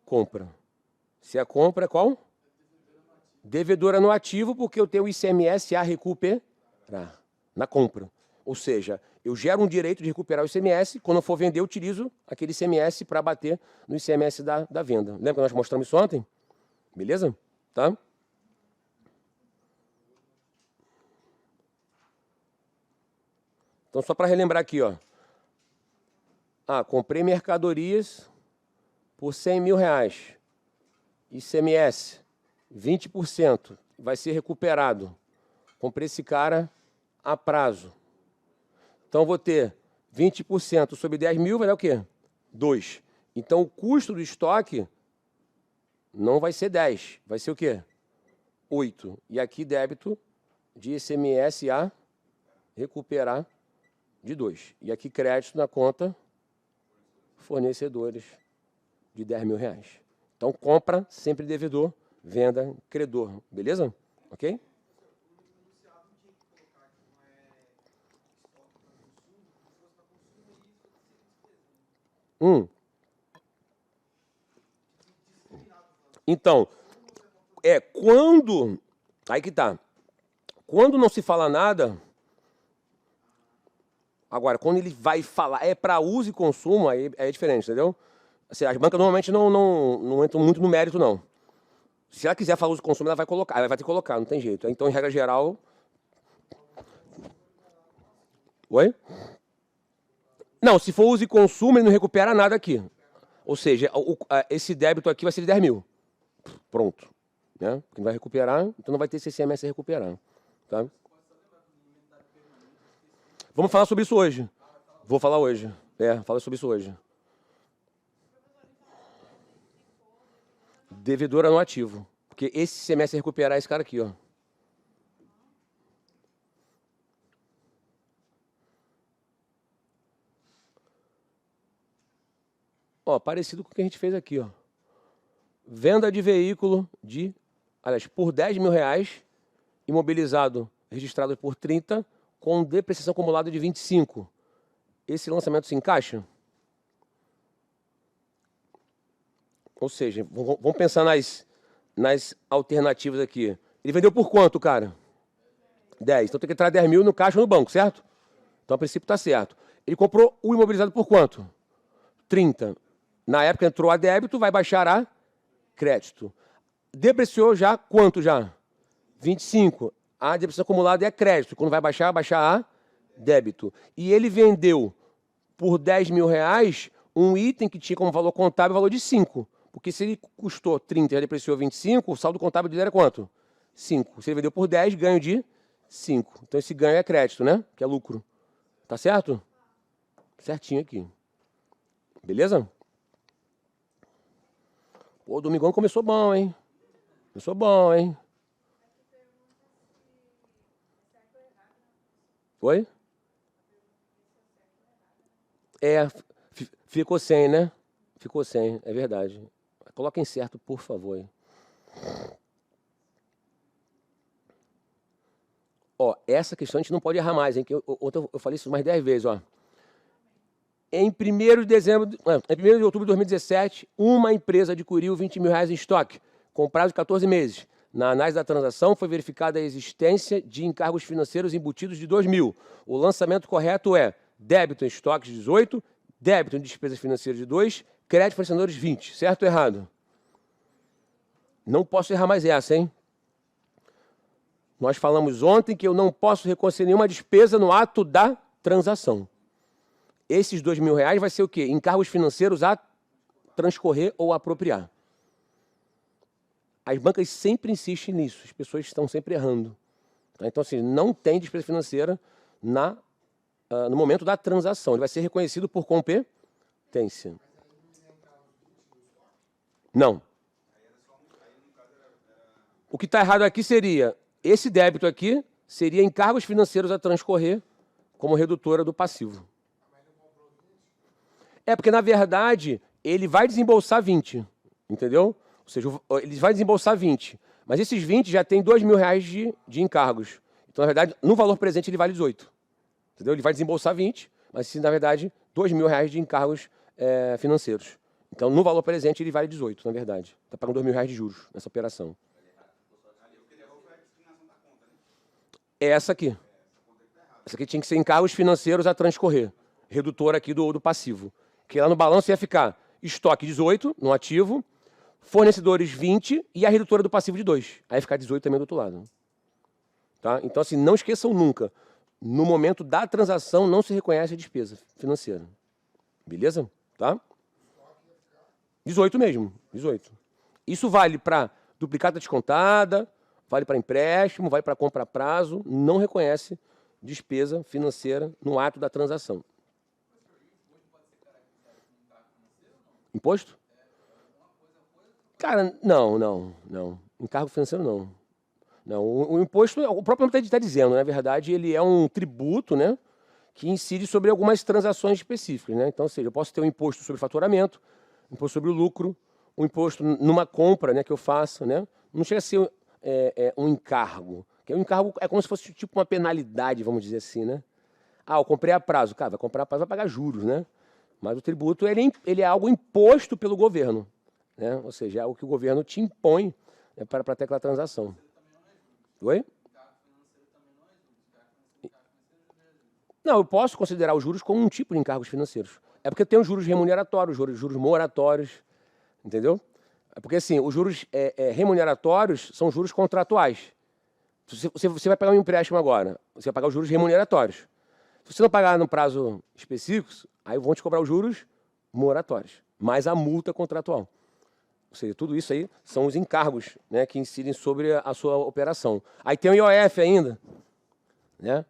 A: compra. Se a compra é qual? Devedora no ativo, porque eu tenho o ICMS a recuperar na compra. Ou seja, Eu gero um direito de recuperar o ICMS, quando eu for vender, eu utilizo aquele ICMS para bater no ICMS da venda. Lembra que nós mostramos isso ontem? Beleza? Tá? Então, só para relembrar aqui, ó. Comprei mercadorias por R$100.000. ICMS, 20%. Vai ser recuperado. Comprei esse cara a prazo. Então, vou ter 20% sobre 10 mil, vai dar o quê? 2. Então, o custo do estoque não vai ser 10. Vai ser o quê? 8. E aqui, débito de ICMS a recuperar de 2. E aqui, crédito na conta fornecedores de R$10.000. Então, compra, sempre devedor, venda, credor. Beleza? Ok? Então, quando... Aí que tá. Quando não se fala nada... Agora, quando ele vai falar para uso e consumo, aí é diferente, entendeu? Assim, as bancas normalmente não entram muito no mérito, não. Se ela quiser falar uso e consumo, ela vai colocar, ela vai ter que colocar, não tem jeito. Então, em regra geral... Oi? Não, se for uso e consumo, ele não recupera nada aqui. Ou seja, esse débito aqui vai ser de 10 mil. Pronto. Né? Porque não vai recuperar, então não vai ter esse ICMS a recuperar. Tá? Vamos falar sobre isso hoje. Vou falar hoje. Fala sobre isso hoje. Devedor no ativo. Porque esse ICMS a recuperar é esse cara aqui, ó. Parecido com o que a gente fez aqui, ó. Venda de veículo por R$10.000, imobilizado, registrado por 30, com depreciação acumulada de 25. Esse lançamento se encaixa? Ou seja, vamos pensar nas alternativas aqui. Ele vendeu por quanto, cara? 10. Então tem que entrar 10 mil no caixa ou no banco, certo? Então, a princípio, está certo. Ele comprou o imobilizado por quanto? 30. Na época entrou a débito, vai baixar a crédito. Depreciou já quanto já? 25. A depreciação acumulada é crédito. Quando vai baixar a débito. E ele vendeu por R$10.000 um item que tinha como valor contábil valor de 5. Porque se ele custou 30 e já depreciou 25, o saldo contábil dele era quanto? 5. Se ele vendeu por 10, ganho de 5. Então esse ganho é crédito, né? Que é lucro. Tá certo? Certinho aqui. Beleza? Pô, o domingão começou bom, hein? Começou bom, hein? Oi? Ficou sem, né? Ficou sem, é verdade. Coloquem certo, por favor. Essa questão a gente não pode errar mais, hein? Que eu falei isso mais 10 vezes, ó. Em 1º de outubro de 2017, uma empresa adquiriu R$20.000 em estoque, com prazo de 14 meses. Na análise da transação, foi verificada a existência de encargos financeiros embutidos de 2 mil. O lançamento correto é débito em estoques 18, débito em despesas financeiras de 2, crédito fornecedores 20. Certo ou errado? Não posso errar mais essa, hein? Nós falamos ontem que eu não posso reconhecer nenhuma despesa no ato da transação. Esses R$2.000 vai ser o quê? Encargos financeiros a transcorrer ou apropriar. As bancas sempre insistem nisso, as pessoas estão sempre errando. Então, assim, não tem despesa financeira no momento da transação. Ele vai ser reconhecido por competência. Não. O que está errado aqui seria, esse débito aqui seria encargos financeiros a transcorrer como redutora do passivo. Porque, na verdade, ele vai desembolsar 20, entendeu? Ou seja, ele vai desembolsar 20, mas esses 20 já tem R$2.000 de encargos. Então, na verdade, no valor presente ele vale 18. Entendeu? Ele vai desembolsar 20, mas, na verdade, R$2.000 de encargos financeiros. Então, no valor presente ele vale 18, na verdade. Está pagando R$2.000 de juros nessa operação. É essa aqui. Isso aqui tinha que ser encargos financeiros a transcorrer. Redutor aqui do passivo. Que lá no balanço ia ficar estoque 18 no ativo, fornecedores 20 e a redutora do passivo de 2. Aí ia ficar 18 também do outro lado. Tá? Então, assim, não esqueçam nunca. No momento da transação, não se reconhece a despesa financeira. Beleza? Tá? 18 mesmo. 18. Isso vale para duplicata descontada, vale para empréstimo, vale para compra a prazo. Não reconhece despesa financeira no ato da transação. Imposto? Cara, não. Encargo financeiro, não. Não, o imposto, o próprio nome está dizendo, na verdade, ele é um tributo, né, que incide sobre algumas transações específicas, né? Então, ou seja, eu posso ter um imposto sobre faturamento, imposto sobre o lucro, um imposto numa compra, né, que eu faço, né? Não chega a ser um encargo, que um encargo é como se fosse tipo uma penalidade, vamos dizer assim, né? Ah, eu comprei a prazo, cara, vai comprar a prazo, vai pagar juros, né? Mas o tributo ele é algo imposto pelo governo, né? Ou seja, é algo que o governo te impõe, né, para ter aquela transação. Oi? Não, eu posso considerar os juros como um tipo de encargos financeiros. É porque tem os juros remuneratórios, juros moratórios, entendeu? É porque, assim, os juros remuneratórios são juros contratuais. Você vai pagar um empréstimo agora, você vai pagar os juros remuneratórios. Se você não pagar no prazo específico, aí vão te cobrar os juros moratórios, mais a multa contratual. Ou seja, tudo isso aí são os encargos, né, que incidem sobre a sua operação. Aí tem o IOF ainda, né?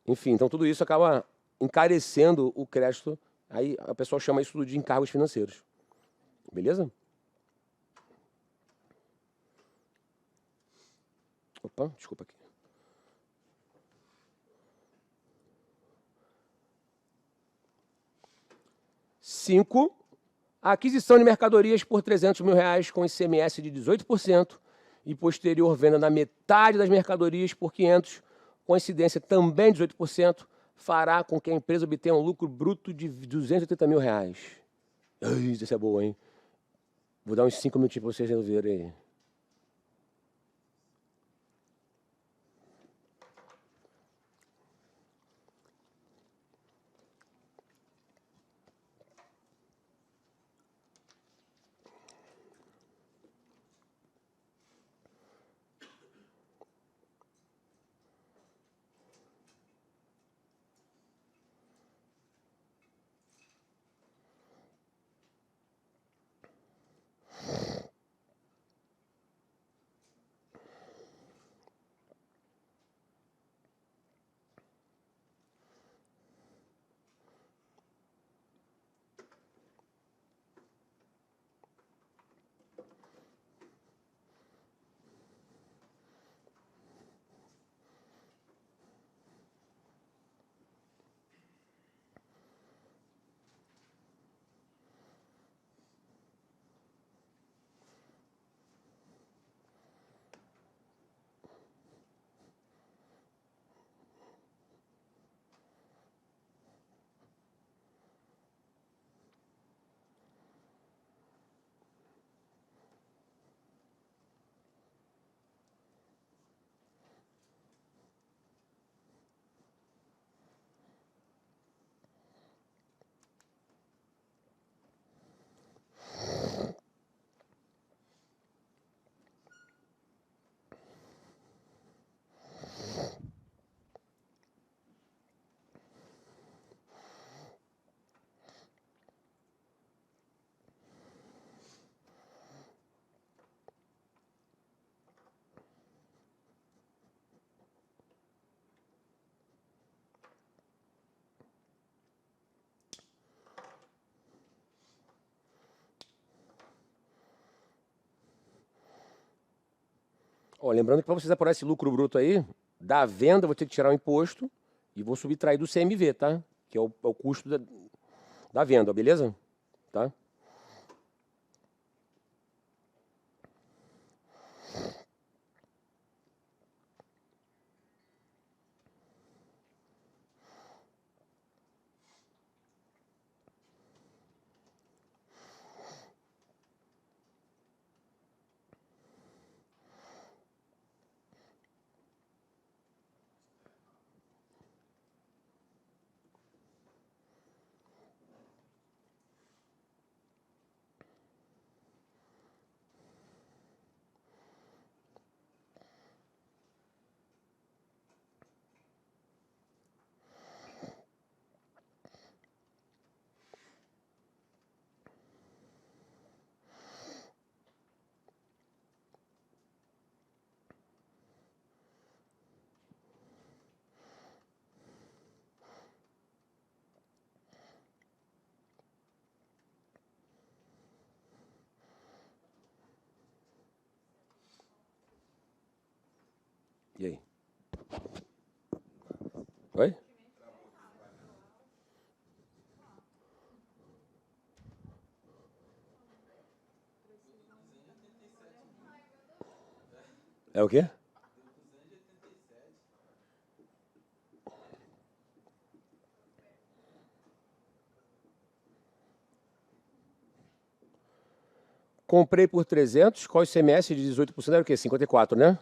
A: Enfim, então tudo isso acaba encarecendo o crédito. Aí a pessoa chama isso de encargos financeiros. Beleza? Opa, desculpa aqui. 5. A aquisição de mercadorias por R$300 mil com ICMS de 18% e posterior venda da metade das mercadorias por 500, com incidência também de 18%, fará com que a empresa obtenha um lucro bruto de R$280 mil. Isso é boa, hein? Vou dar uns 5 minutinhos para vocês resolverem aí. Ó, lembrando que para vocês apurar esse lucro bruto aí, da venda eu vou ter que tirar o imposto e vou subtrair do CMV, tá? Que é o custo da venda, beleza? Tá? Oi? É o quê? Comprei por 300, qual o ICMS de 18% era o quê? 54, né?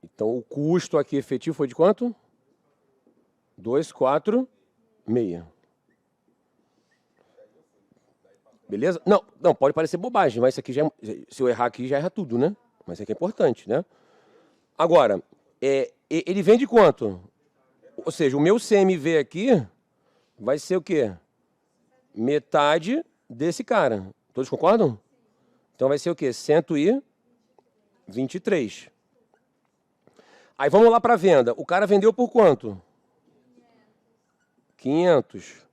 A: Então, o custo aqui efetivo foi de quanto? 246. Beleza? Não, não, pode parecer bobagem, mas isso aqui já se eu errar aqui, já erra tudo, né? Mas isso aqui é importante, né? Agora, ele vem de quanto? Ou seja, o meu CMV aqui vai ser o quê? Metade desse cara. Todos concordam? Então vai ser o quê? 123. Aí vamos lá para a venda. O cara vendeu por quanto? 500.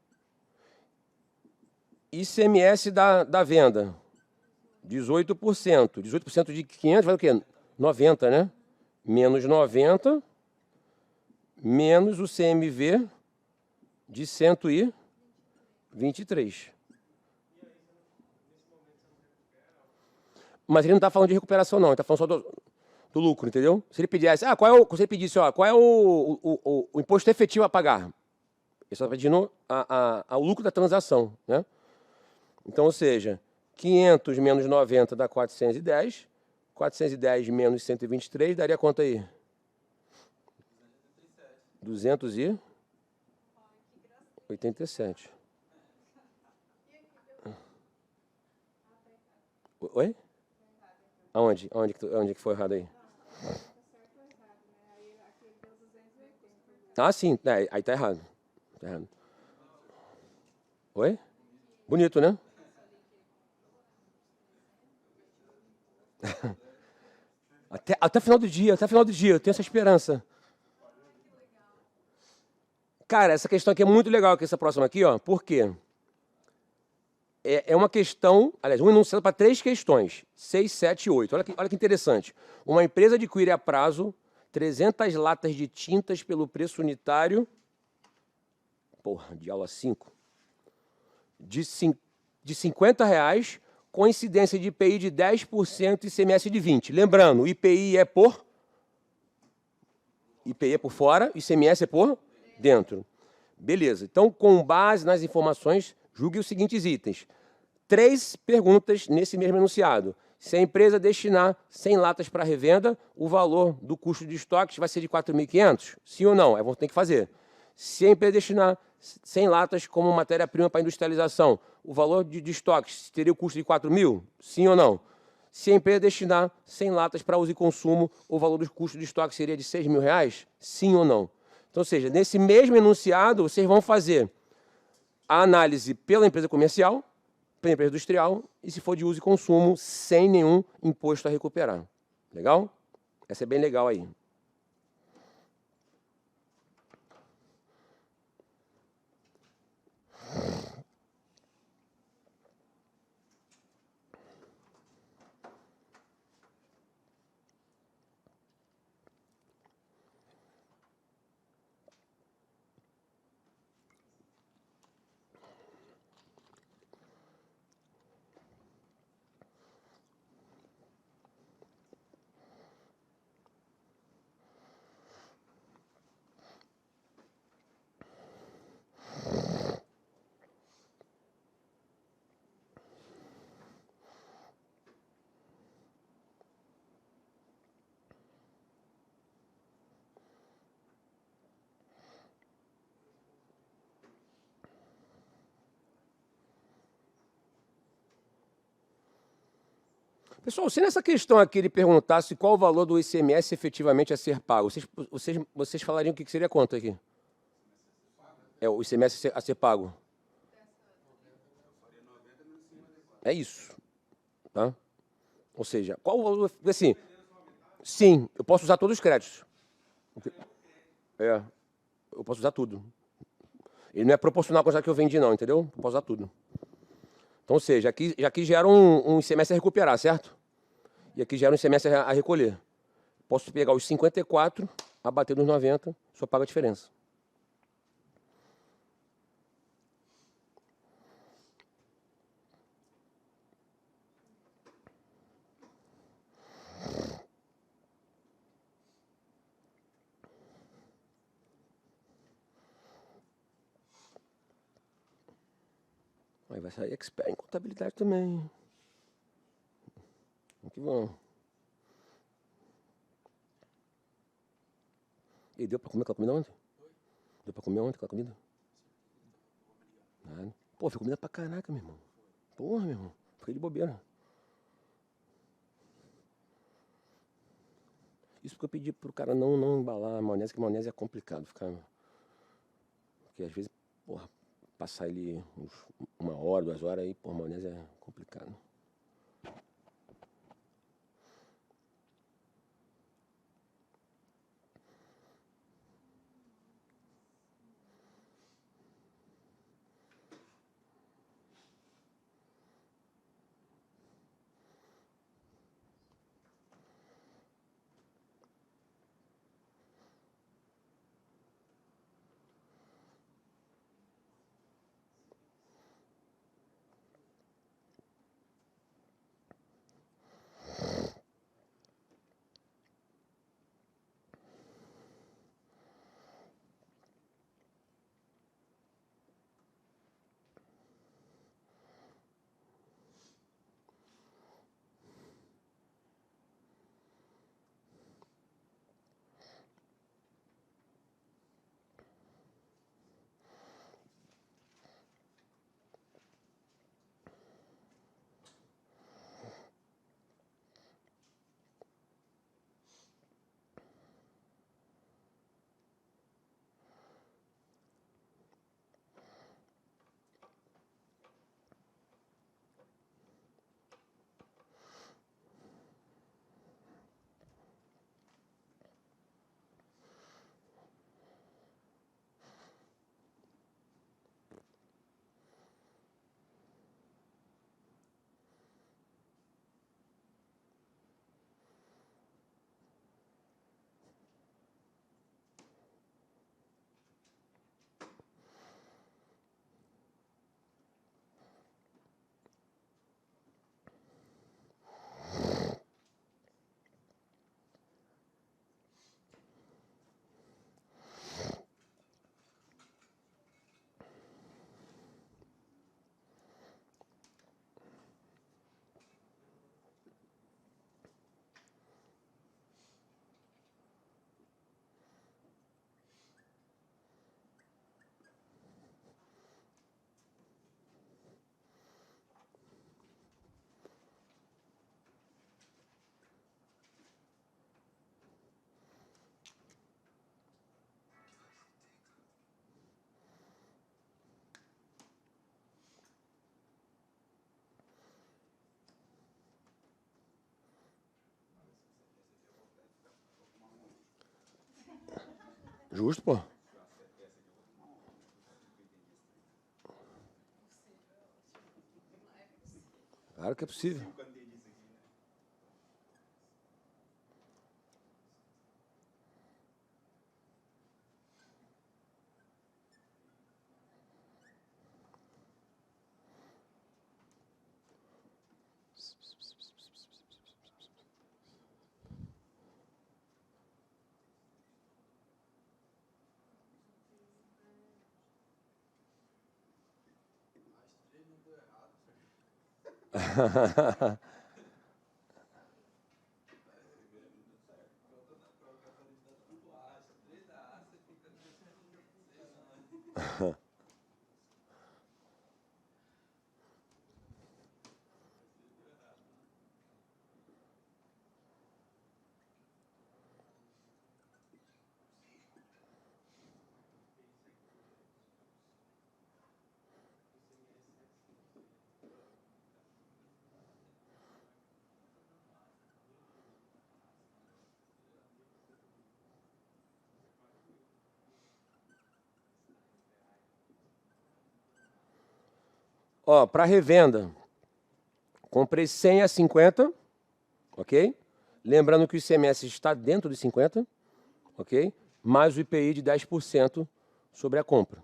A: ICMS da venda. 18%. 18% de 500 vai o quê? 90, né? Menos 90, menos o CMV de 123. Mas ele não está falando de recuperação, não. Ele está falando só do lucro, entendeu? Se ele pedisse, se ele pedisse, qual é o imposto efetivo a pagar? Ele só está pedindo o lucro da transação, né? Então, ou seja, 500 menos 90 dá 410. 410 menos 123 daria quanto aí? 287. Oi? Aonde? Onde que foi errado aí? Ah, sim. Aí tá errado. Tá errado. Oi? Bonito, né? Até final do dia, eu tenho essa esperança. Cara, essa questão aqui é muito legal, que essa próxima aqui, ó. Por quê? É uma questão, aliás, um enunciado para 3 questões. 6, 7 e 8. Olha que interessante. Uma empresa adquire a prazo 300 latas de tintas pelo preço unitário, de aula 5, de R$50, com incidência de IPI de 10% e ICMS de 20%. Lembrando, IPI é por fora, ICMS é por dentro. Beleza. Então, com base nas informações, julgue os seguintes itens. 3 perguntas nesse mesmo enunciado. Se a empresa destinar 100 latas para revenda, o valor do custo de estoques vai ser de 4.500? Sim ou não? Vão ter que fazer. Se a empresa destinar 100 latas como matéria-prima para industrialização, o valor de estoques teria o custo de 4.000? Sim ou não? Se a empresa destinar 100 latas para uso e consumo, o valor do custo de estoque seria de R$6.000? Sim ou não? Então, ou seja, nesse mesmo enunciado, vocês vão fazer a análise pela empresa comercial, pela empresa industrial, e se for de uso e consumo, sem nenhum imposto a recuperar. Legal? Essa é bem legal aí. Pessoal, se nessa questão aqui ele perguntasse qual o valor do ICMS efetivamente a ser pago, vocês falariam o que seria quanto aqui? O ICMS a ser pago. É isso. Tá? Ou seja, qual o valor... Assim, sim, eu posso usar todos os créditos. Eu posso usar tudo. Ele não é proporcional com a que eu vendi, não, entendeu? Eu posso usar tudo. Então, ou seja, aqui gera um ICMS a recuperar, certo? E aqui gera um ICMS a recolher. Posso pegar os 54, abater nos 90, só paga a diferença. Aí vai sair expert em contabilidade também. Que bom. E deu pra comer aquela comida ontem? Deu pra comer ontem aquela comida? Nada. Pô, foi comida pra caraca, meu irmão. Porra, meu irmão. Fiquei de bobeira. Isso porque eu pedi pro cara não embalar a maionese, que a maionese é complicado. Porque às vezes, porra, passar ali uma hora, 2 horas aí, porra, maionese é complicado. Justo, pô. Claro que é possível. Ó, para revenda, comprei 100 a 50, ok? Lembrando que o ICMS está dentro dos 50, ok? Mais o IPI de 10% sobre a compra.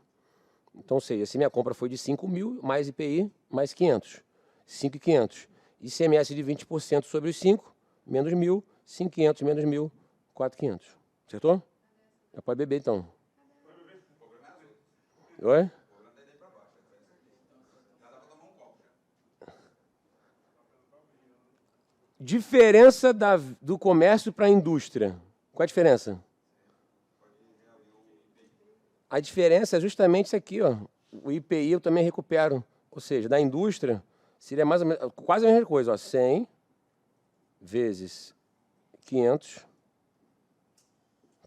A: Então, ou seja, se minha compra foi de 5 mil, mais IPI, mais 500. 5.500. ICMS de 20% sobre os 5, menos 1.000, 5.500 menos 1.000, 4.500. Acertou? Já pode beber, então. Oi? Diferença do comércio para a indústria. Qual a diferença? A diferença é justamente isso aqui, ó. O IPI eu também recupero. Ou seja, da indústria, seria mais ou menos, quase a mesma coisa, ó. 100 vezes 500,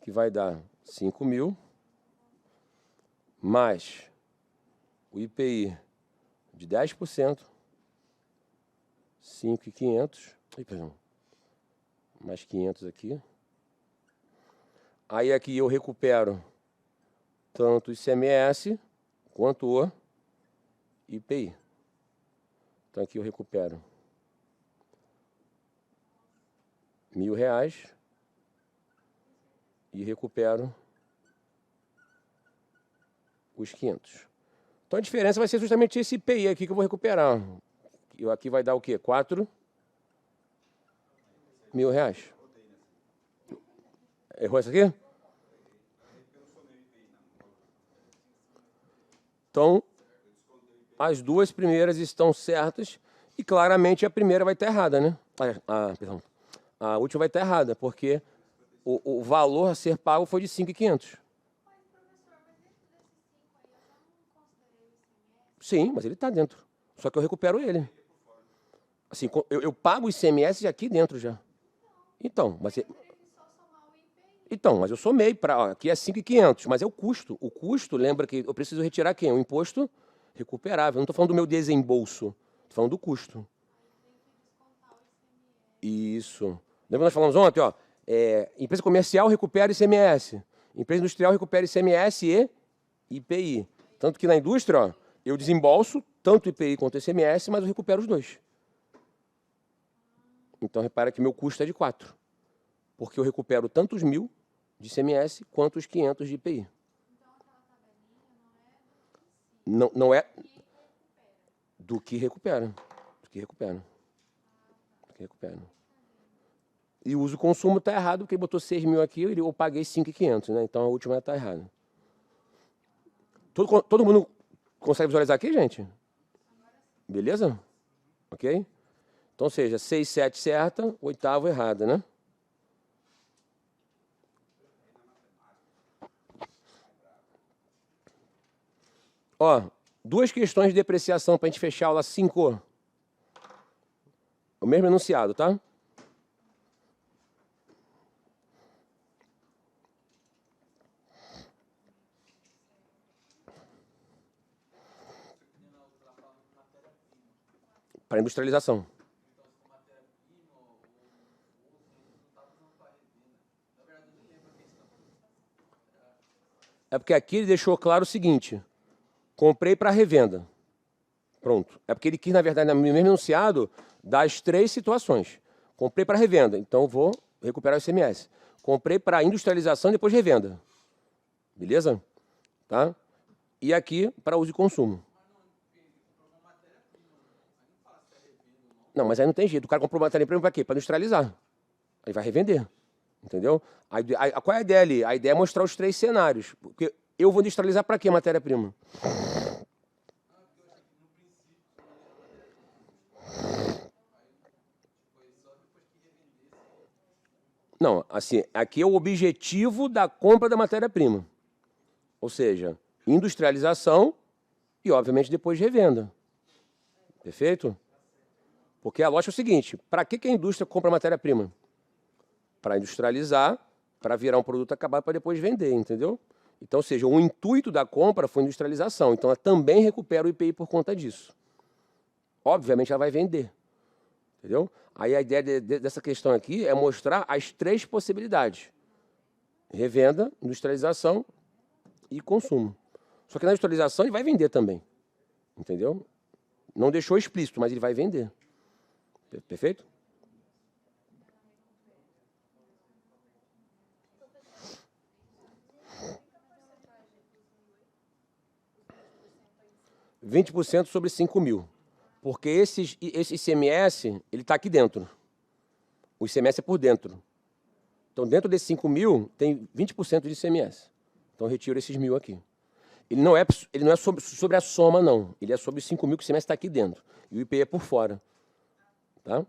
A: que vai dar 5.000, mais o IPI de 10%, 5.500, perdão, mais 500 aqui. Aí aqui eu recupero tanto o ICMS quanto o IPI. Então aqui eu recupero R$1.000 e recupero os 500. Então a diferença vai ser justamente esse IPI aqui que eu vou recuperar. Aqui vai dar o quê? R$4.000. Errou essa aqui? Então, as duas primeiras estão certas e claramente a primeira vai estar errada, né? Perdão. A última vai estar errada, porque o valor a ser pago foi de 5.500. Sim, mas ele está dentro. Só que eu recupero ele. Assim, eu pago o ICMS aqui dentro já. Então, mas eu somei para... Aqui é 5.500, mas é o custo. O custo, lembra que eu preciso retirar quem? O imposto recuperável. Eu não estou falando do meu desembolso. Estou falando do custo. Isso. Lembra que nós falamos ontem, ó? Empresa comercial recupera ICMS. Empresa industrial recupera ICMS e IPI. Tanto que na indústria, ó, eu desembolso tanto IPI quanto ICMS, mas eu recupero os dois. Então, repara que meu custo é de 4. Porque eu recupero tanto os 1.000 de ICMS quanto os 500 de IPI. Não é do que recupera. Do que recupera. Do que recupera. E o uso consumo está errado, porque ele botou 6.000 aqui, eu paguei 5.500, né? Então a última está errada. Todo mundo consegue visualizar aqui, gente? Beleza? Ok? Então, seja 6, 7 certa, oitavo errada, né? Ó, duas questões de depreciação para a gente fechar a aula 5. O mesmo enunciado, tá? Para industrialização. É porque aqui ele deixou claro o seguinte: comprei para revenda. Pronto. É porque ele quis, na verdade, no mesmo enunciado, das 3 situações. Comprei para revenda, então vou recuperar o ICMS. Comprei para industrialização e depois revenda. Beleza? Tá? E aqui, para uso e consumo. Não, mas aí não tem jeito. O cara comprou matéria-prima para quê? Para industrializar. Aí vai revender. Entendeu? Qual é a ideia ali? A ideia é mostrar os 3 cenários. Porque eu vou industrializar para quê matéria-prima? Não, assim, aqui é o objetivo da compra da matéria-prima. Ou seja, industrialização e, obviamente, depois revenda. Perfeito? Porque a lógica é o seguinte: para que a indústria compra matéria-prima? Para industrializar, para virar um produto acabado para depois vender, entendeu? Então, ou seja, o intuito da compra foi industrialização. Então, ela também recupera o IPI por conta disso. Obviamente, ela vai vender. Entendeu? Aí a ideia dessa questão aqui é mostrar as 3 possibilidades: revenda, industrialização e consumo. Só que na industrialização ele vai vender também. Entendeu? Não deixou explícito, mas ele vai vender. Perfeito? 20% sobre 5 mil. Porque esse ICMS, ele está aqui dentro. O ICMS é por dentro. Então, dentro desses 5 mil, tem 20% de ICMS. Então, eu retiro esses 1.000 aqui. Ele não é sobre a soma, não. Ele é sobre os 5 mil que o ICMS está aqui dentro. E o IPI é por fora. Tá?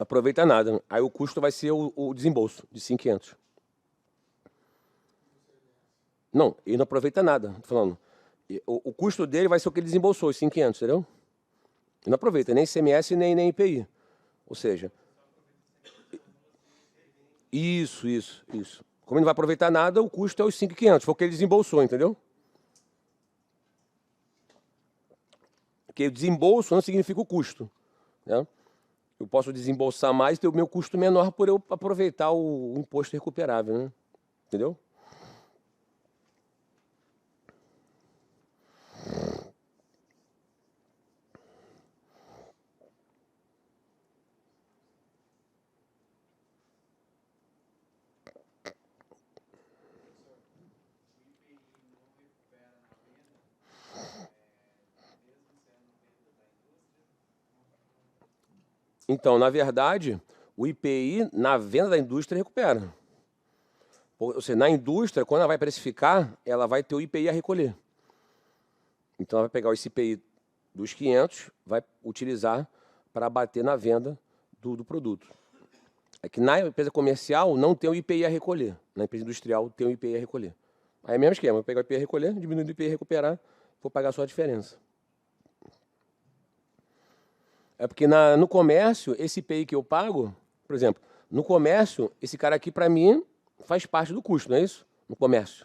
A: Aproveita nada. Aí o custo vai ser o desembolso de 5.500. Não, ele não aproveita nada. Tô falando. O custo dele vai ser o que ele desembolsou, os 5.500, entendeu? Ele não aproveita nem ICMS nem IPI. Ou seja, isso. Como ele não vai aproveitar nada, o custo é os 5.500. Foi o que ele desembolsou, entendeu? Porque o desembolso não significa o custo, né? Eu posso desembolsar mais e ter o meu custo menor por eu aproveitar o imposto recuperável, né? Entendeu? Então, na verdade, o IPI na venda da indústria recupera. Ou seja, na indústria, quando ela vai precificar, ela vai ter o IPI a recolher. Então, ela vai pegar esse IPI dos 500, vai utilizar para bater na venda do produto. É que na empresa comercial não tem o IPI a recolher. Na empresa industrial tem o IPI a recolher. Aí é o mesmo esquema, vou pegar o IPI a recolher, diminuir o IPI a recuperar, vou pagar só a diferença. É porque no comércio, esse IPI que eu pago, por exemplo, no comércio, esse cara aqui, para mim, faz parte do custo, não é isso? No comércio.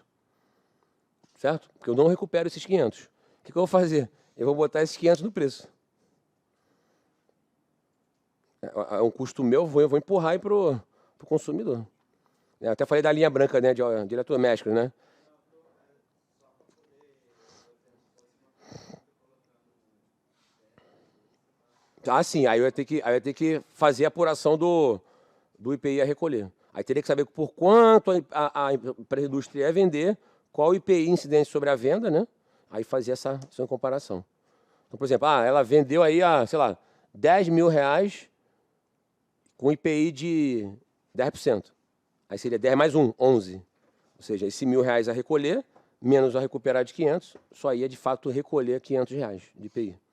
A: Certo? Porque eu não recupero esses 500. O que eu vou fazer? Eu vou botar esses 500 no preço. É um custo meu, eu vou empurrar para o consumidor. Eu até falei da linha branca, né, de eletrodomésticos, né? Ah, sim, aí eu ia ter que fazer a apuração do IPI a recolher. Aí teria que saber por quanto a empresa industrial ia vender, qual o IPI incidente sobre a venda, né? Aí fazer essa comparação. Então, por exemplo, ela vendeu aí, sei lá, 10 mil reais com IPI de 10%. Aí seria 10 mais 1, 11. Ou seja, esse R$ 1.000 a recolher, menos a recuperar de 500, só ia de fato recolher R$ 500 de IPI.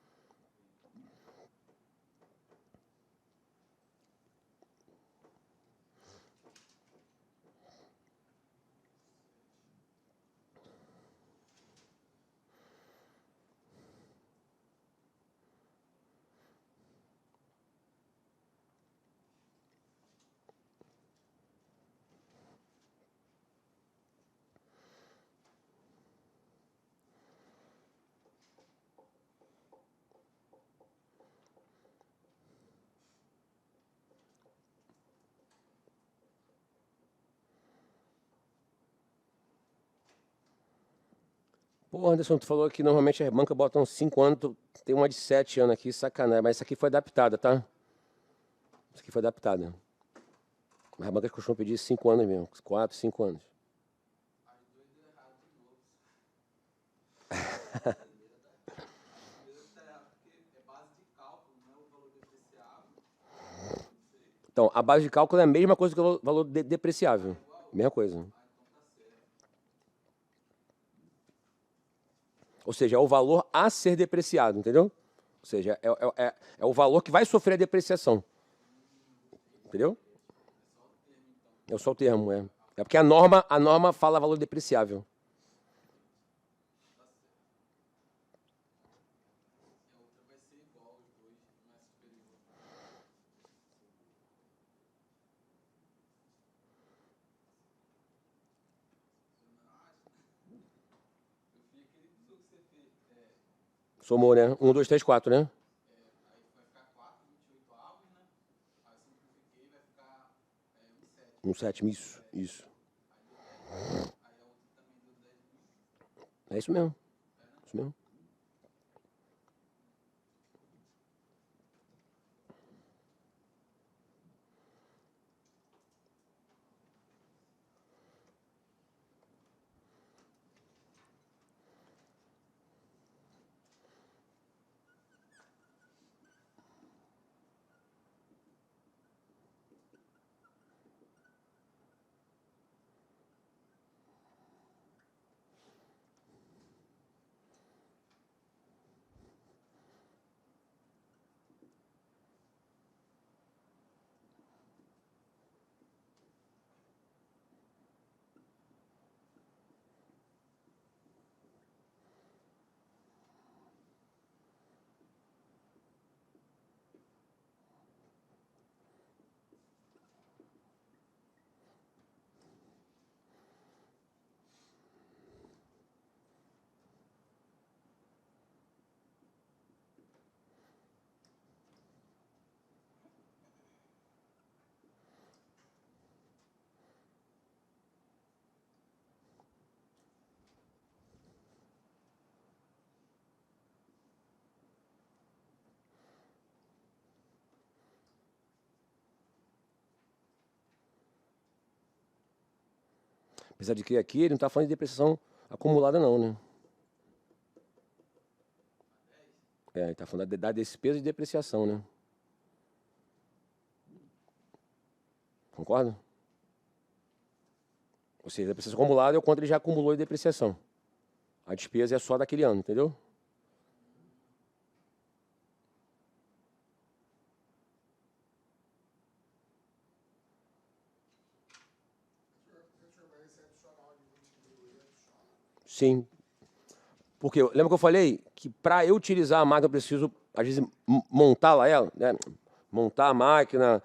A: Pô, Anderson, tu falou que normalmente as bancas botam 5 anos, tem uma de 7 anos aqui, sacanagem. Mas essa aqui foi adaptada, tá? Essa aqui foi adaptada. Mas as bancas costumam pedir 5 anos mesmo, 4, 5 anos. Então, a base de cálculo é a mesma coisa que o valor depreciável. Mesma coisa. Ou seja, é o valor a ser depreciado, entendeu? Ou seja, é o valor que vai sofrer a depreciação. Entendeu? É só o termo, é. É porque a norma fala valor depreciável. Somou, né? 1, 2, 3, 4, né? Um sétimo, isso. É isso mesmo. Isso mesmo. Apesar de que aqui ele não está falando de depreciação acumulada não, né? Ele está falando da despesa de depreciação, né? Concorda? Ou seja, a depreciação acumulada é o quanto ele já acumulou de depreciação. A despesa é só daquele ano, entendeu? Sim. Porque lembra que eu falei que para eu utilizar a máquina eu preciso, às vezes, montá-la, né? Montar a máquina,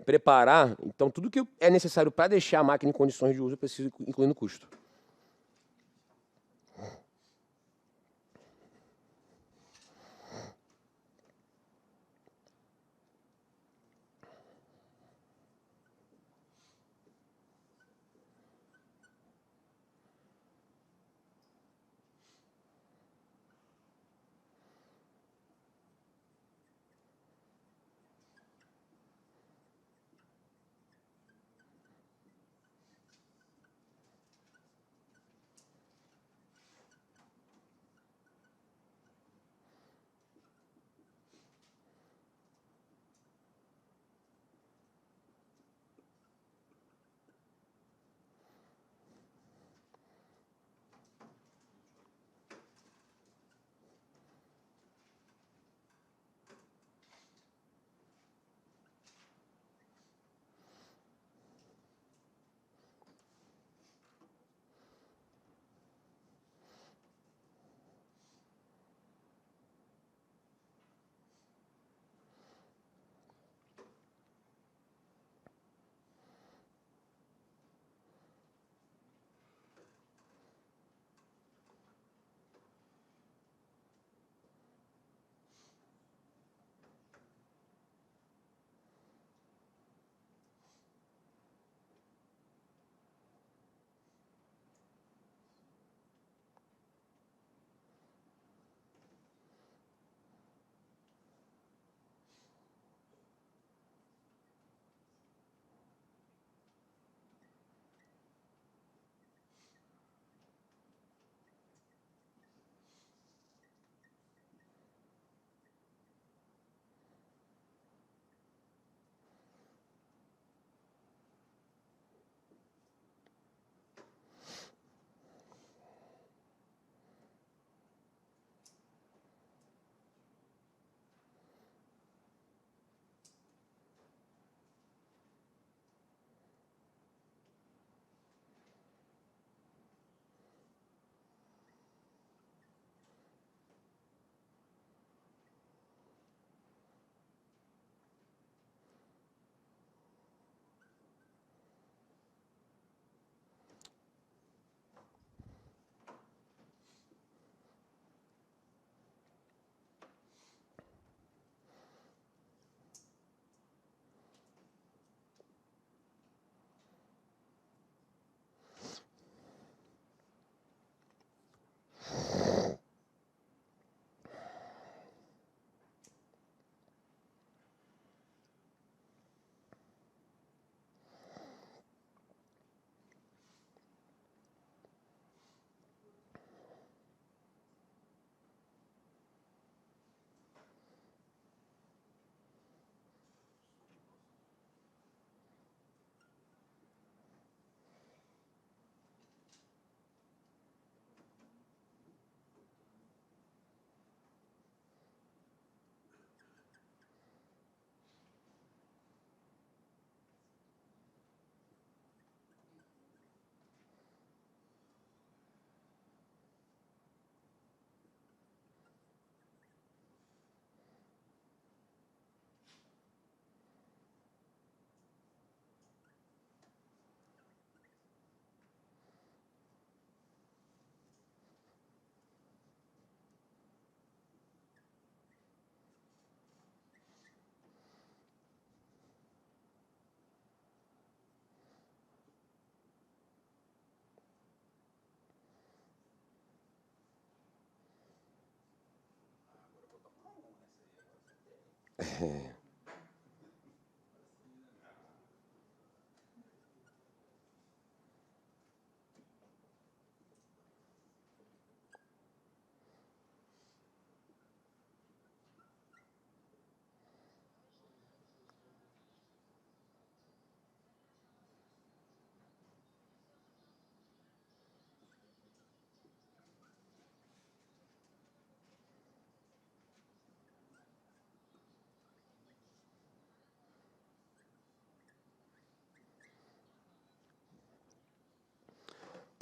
A: preparar. Então, tudo que é necessário para deixar a máquina em condições de uso, eu preciso incluir no custo.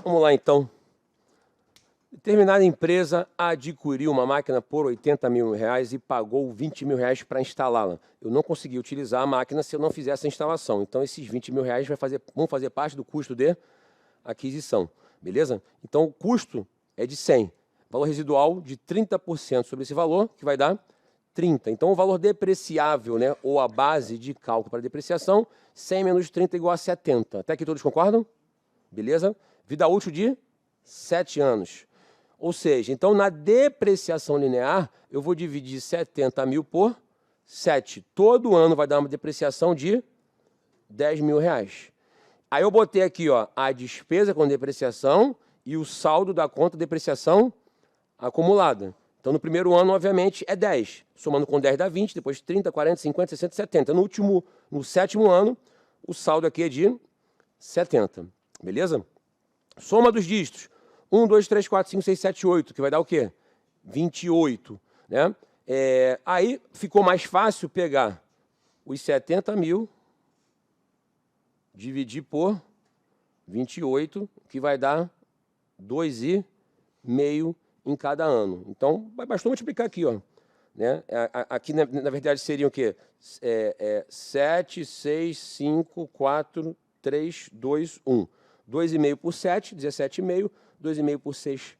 A: Vamos lá, então. Determinada empresa adquiriu uma máquina por R$80 mil e pagou R$20 mil para instalá-la. Eu não consegui utilizar a máquina se eu não fizer essa instalação. Então, esses R$20 mil vão fazer parte do custo de aquisição. Beleza? Então, o custo é de 100. Valor residual de 30% sobre esse valor, que vai dar 30. Então, o valor depreciável, né, ou a base de cálculo para depreciação, 100 menos 30 igual a 70. Até aqui todos concordam? Beleza? Vida útil de 7 anos. Ou seja, então, na depreciação linear, eu vou dividir 70 mil por 7. Todo ano vai dar uma depreciação de R$10 mil. Aí eu botei aqui, ó, a despesa com depreciação e o saldo da conta de depreciação acumulada. Então, no primeiro ano, obviamente, é 10. Somando com 10 dá 20, depois 30, 40, 50, 60, 70. No sétimo ano, o saldo aqui é de 70. Beleza? Soma dos dígitos. 1, 2, 3, 4, 5, 6, 7, 8, que vai dar o quê? 28. Né? Aí ficou mais fácil pegar os 70 mil, dividir por 28, que vai dar 2,5 em cada ano. Então, bastou multiplicar aqui, ó. Né? Aqui, na verdade, seriam o quê? 7, 6, 5, 4, 3, 2, 1. 2,5 por 7, 17,5. 2,5 por 6,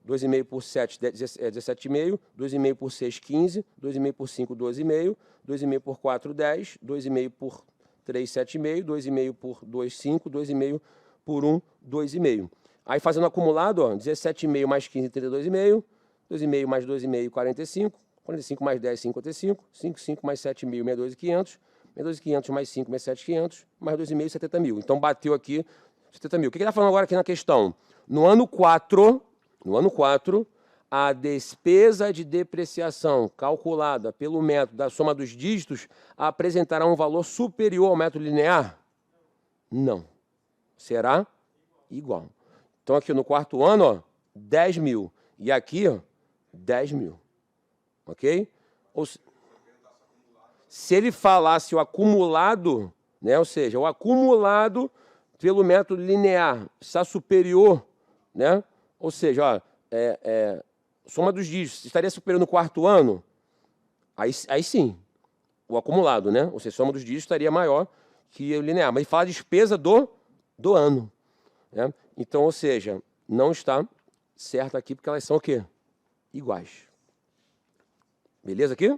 A: 2,5 por 7, 17,5. 2,5 por 6, 15. 2,5 por 5, 12,5. 2,5 por 4, 10. 2,5 por 3, 7,5. 2,5 por 2, 5. 2,5 por 1, 2,5. Aí, fazendo acumulado, ó, 17,5 mais 15, 32,5. 2,5 mais 2,5, 45. 45 mais 10, 55. 5 mais 7,5, 62,500. 62,500 mais 5, 67,500. Mais 2,5, 70 mil. Então, bateu aqui 70 mil. O que ele está falando agora aqui na questão? No ano 4, a despesa de depreciação calculada pelo método da soma dos dígitos apresentará um valor superior ao método linear? Não. Será igual. Então, aqui no quarto ano, ó, 10 mil. E aqui, ó, 10 mil. Ok? Se ele falasse o acumulado, né, ou seja, o acumulado pelo método linear está superior, né? Ou seja, ó, soma dos dígitos estaria superior no quarto ano? Aí sim, o acumulado, né? Ou seja, soma dos dígitos estaria maior que o linear. Mas ele fala de despesa do ano. Né? Então, ou seja, não está certo aqui, porque elas são o quê? Iguais. Beleza aqui?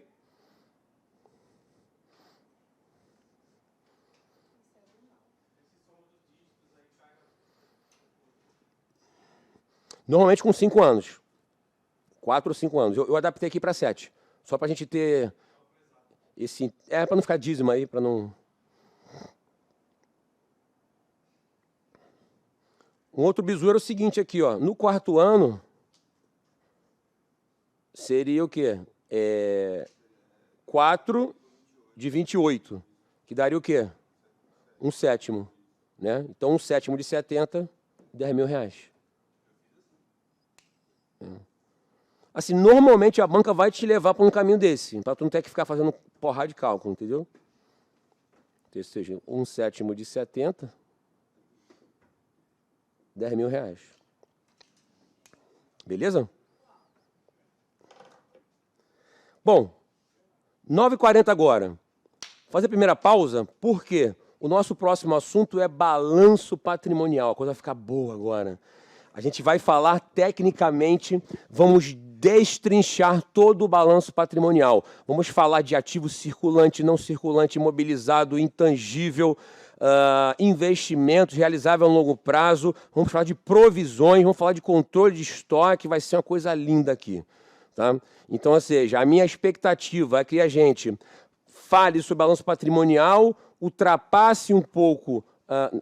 A: Normalmente com 5 anos. 4 ou 5 anos. Eu adaptei aqui para 7. Só para a gente ter esse... para não ficar dízimo aí, para não... Um outro bizu era o seguinte aqui, ó. No quarto ano, seria o quê? 4 de 28, que daria o quê? 1/7. Né? Então, 1/7 de 70, 10 mil reais. Assim, normalmente a banca vai te levar para um caminho desse, para tu não ter que ficar fazendo porrada de cálculo, entendeu? Ou seja, 1/7 de 70, 10 mil reais. Beleza? Bom, 9h40 agora. Vou fazer a primeira pausa, porque o nosso próximo assunto é balanço patrimonial. A coisa vai ficar boa agora. A gente vai falar tecnicamente, vamos destrinchar todo o balanço patrimonial. Vamos falar de ativo circulante, não circulante, imobilizado, intangível, investimentos realizável a longo prazo. Vamos falar de provisões, vamos falar de controle de estoque, vai ser uma coisa linda aqui. Tá? Então, ou seja, a minha expectativa é que a gente fale sobre balanço patrimonial, ultrapasse um pouco,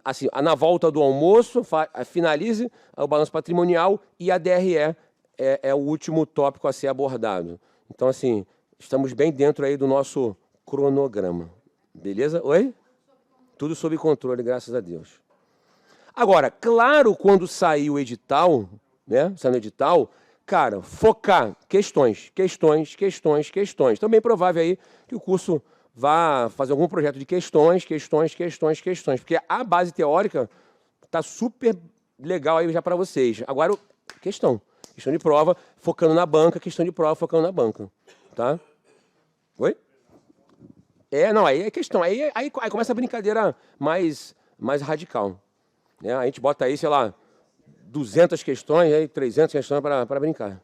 A: assim, na volta do almoço, finalize o balanço patrimonial e a DRE é o último tópico a ser abordado. Então, assim, estamos bem dentro aí do nosso cronograma. Beleza? Oi? Tudo sob controle, graças a Deus. Agora, claro, quando sair o edital, né? Saindo o edital, cara, focar questões. Também é provável aí que o curso vá fazer algum projeto de questões, porque a base teórica está super legal aí já para vocês. Agora, questão de prova, focando na banca, questão de prova, focando na banca, tá? Oi? Não, aí é questão, aí começa a brincadeira mais radical, né? A gente bota aí, sei lá, 200 questões, aí 300 questões para brincar.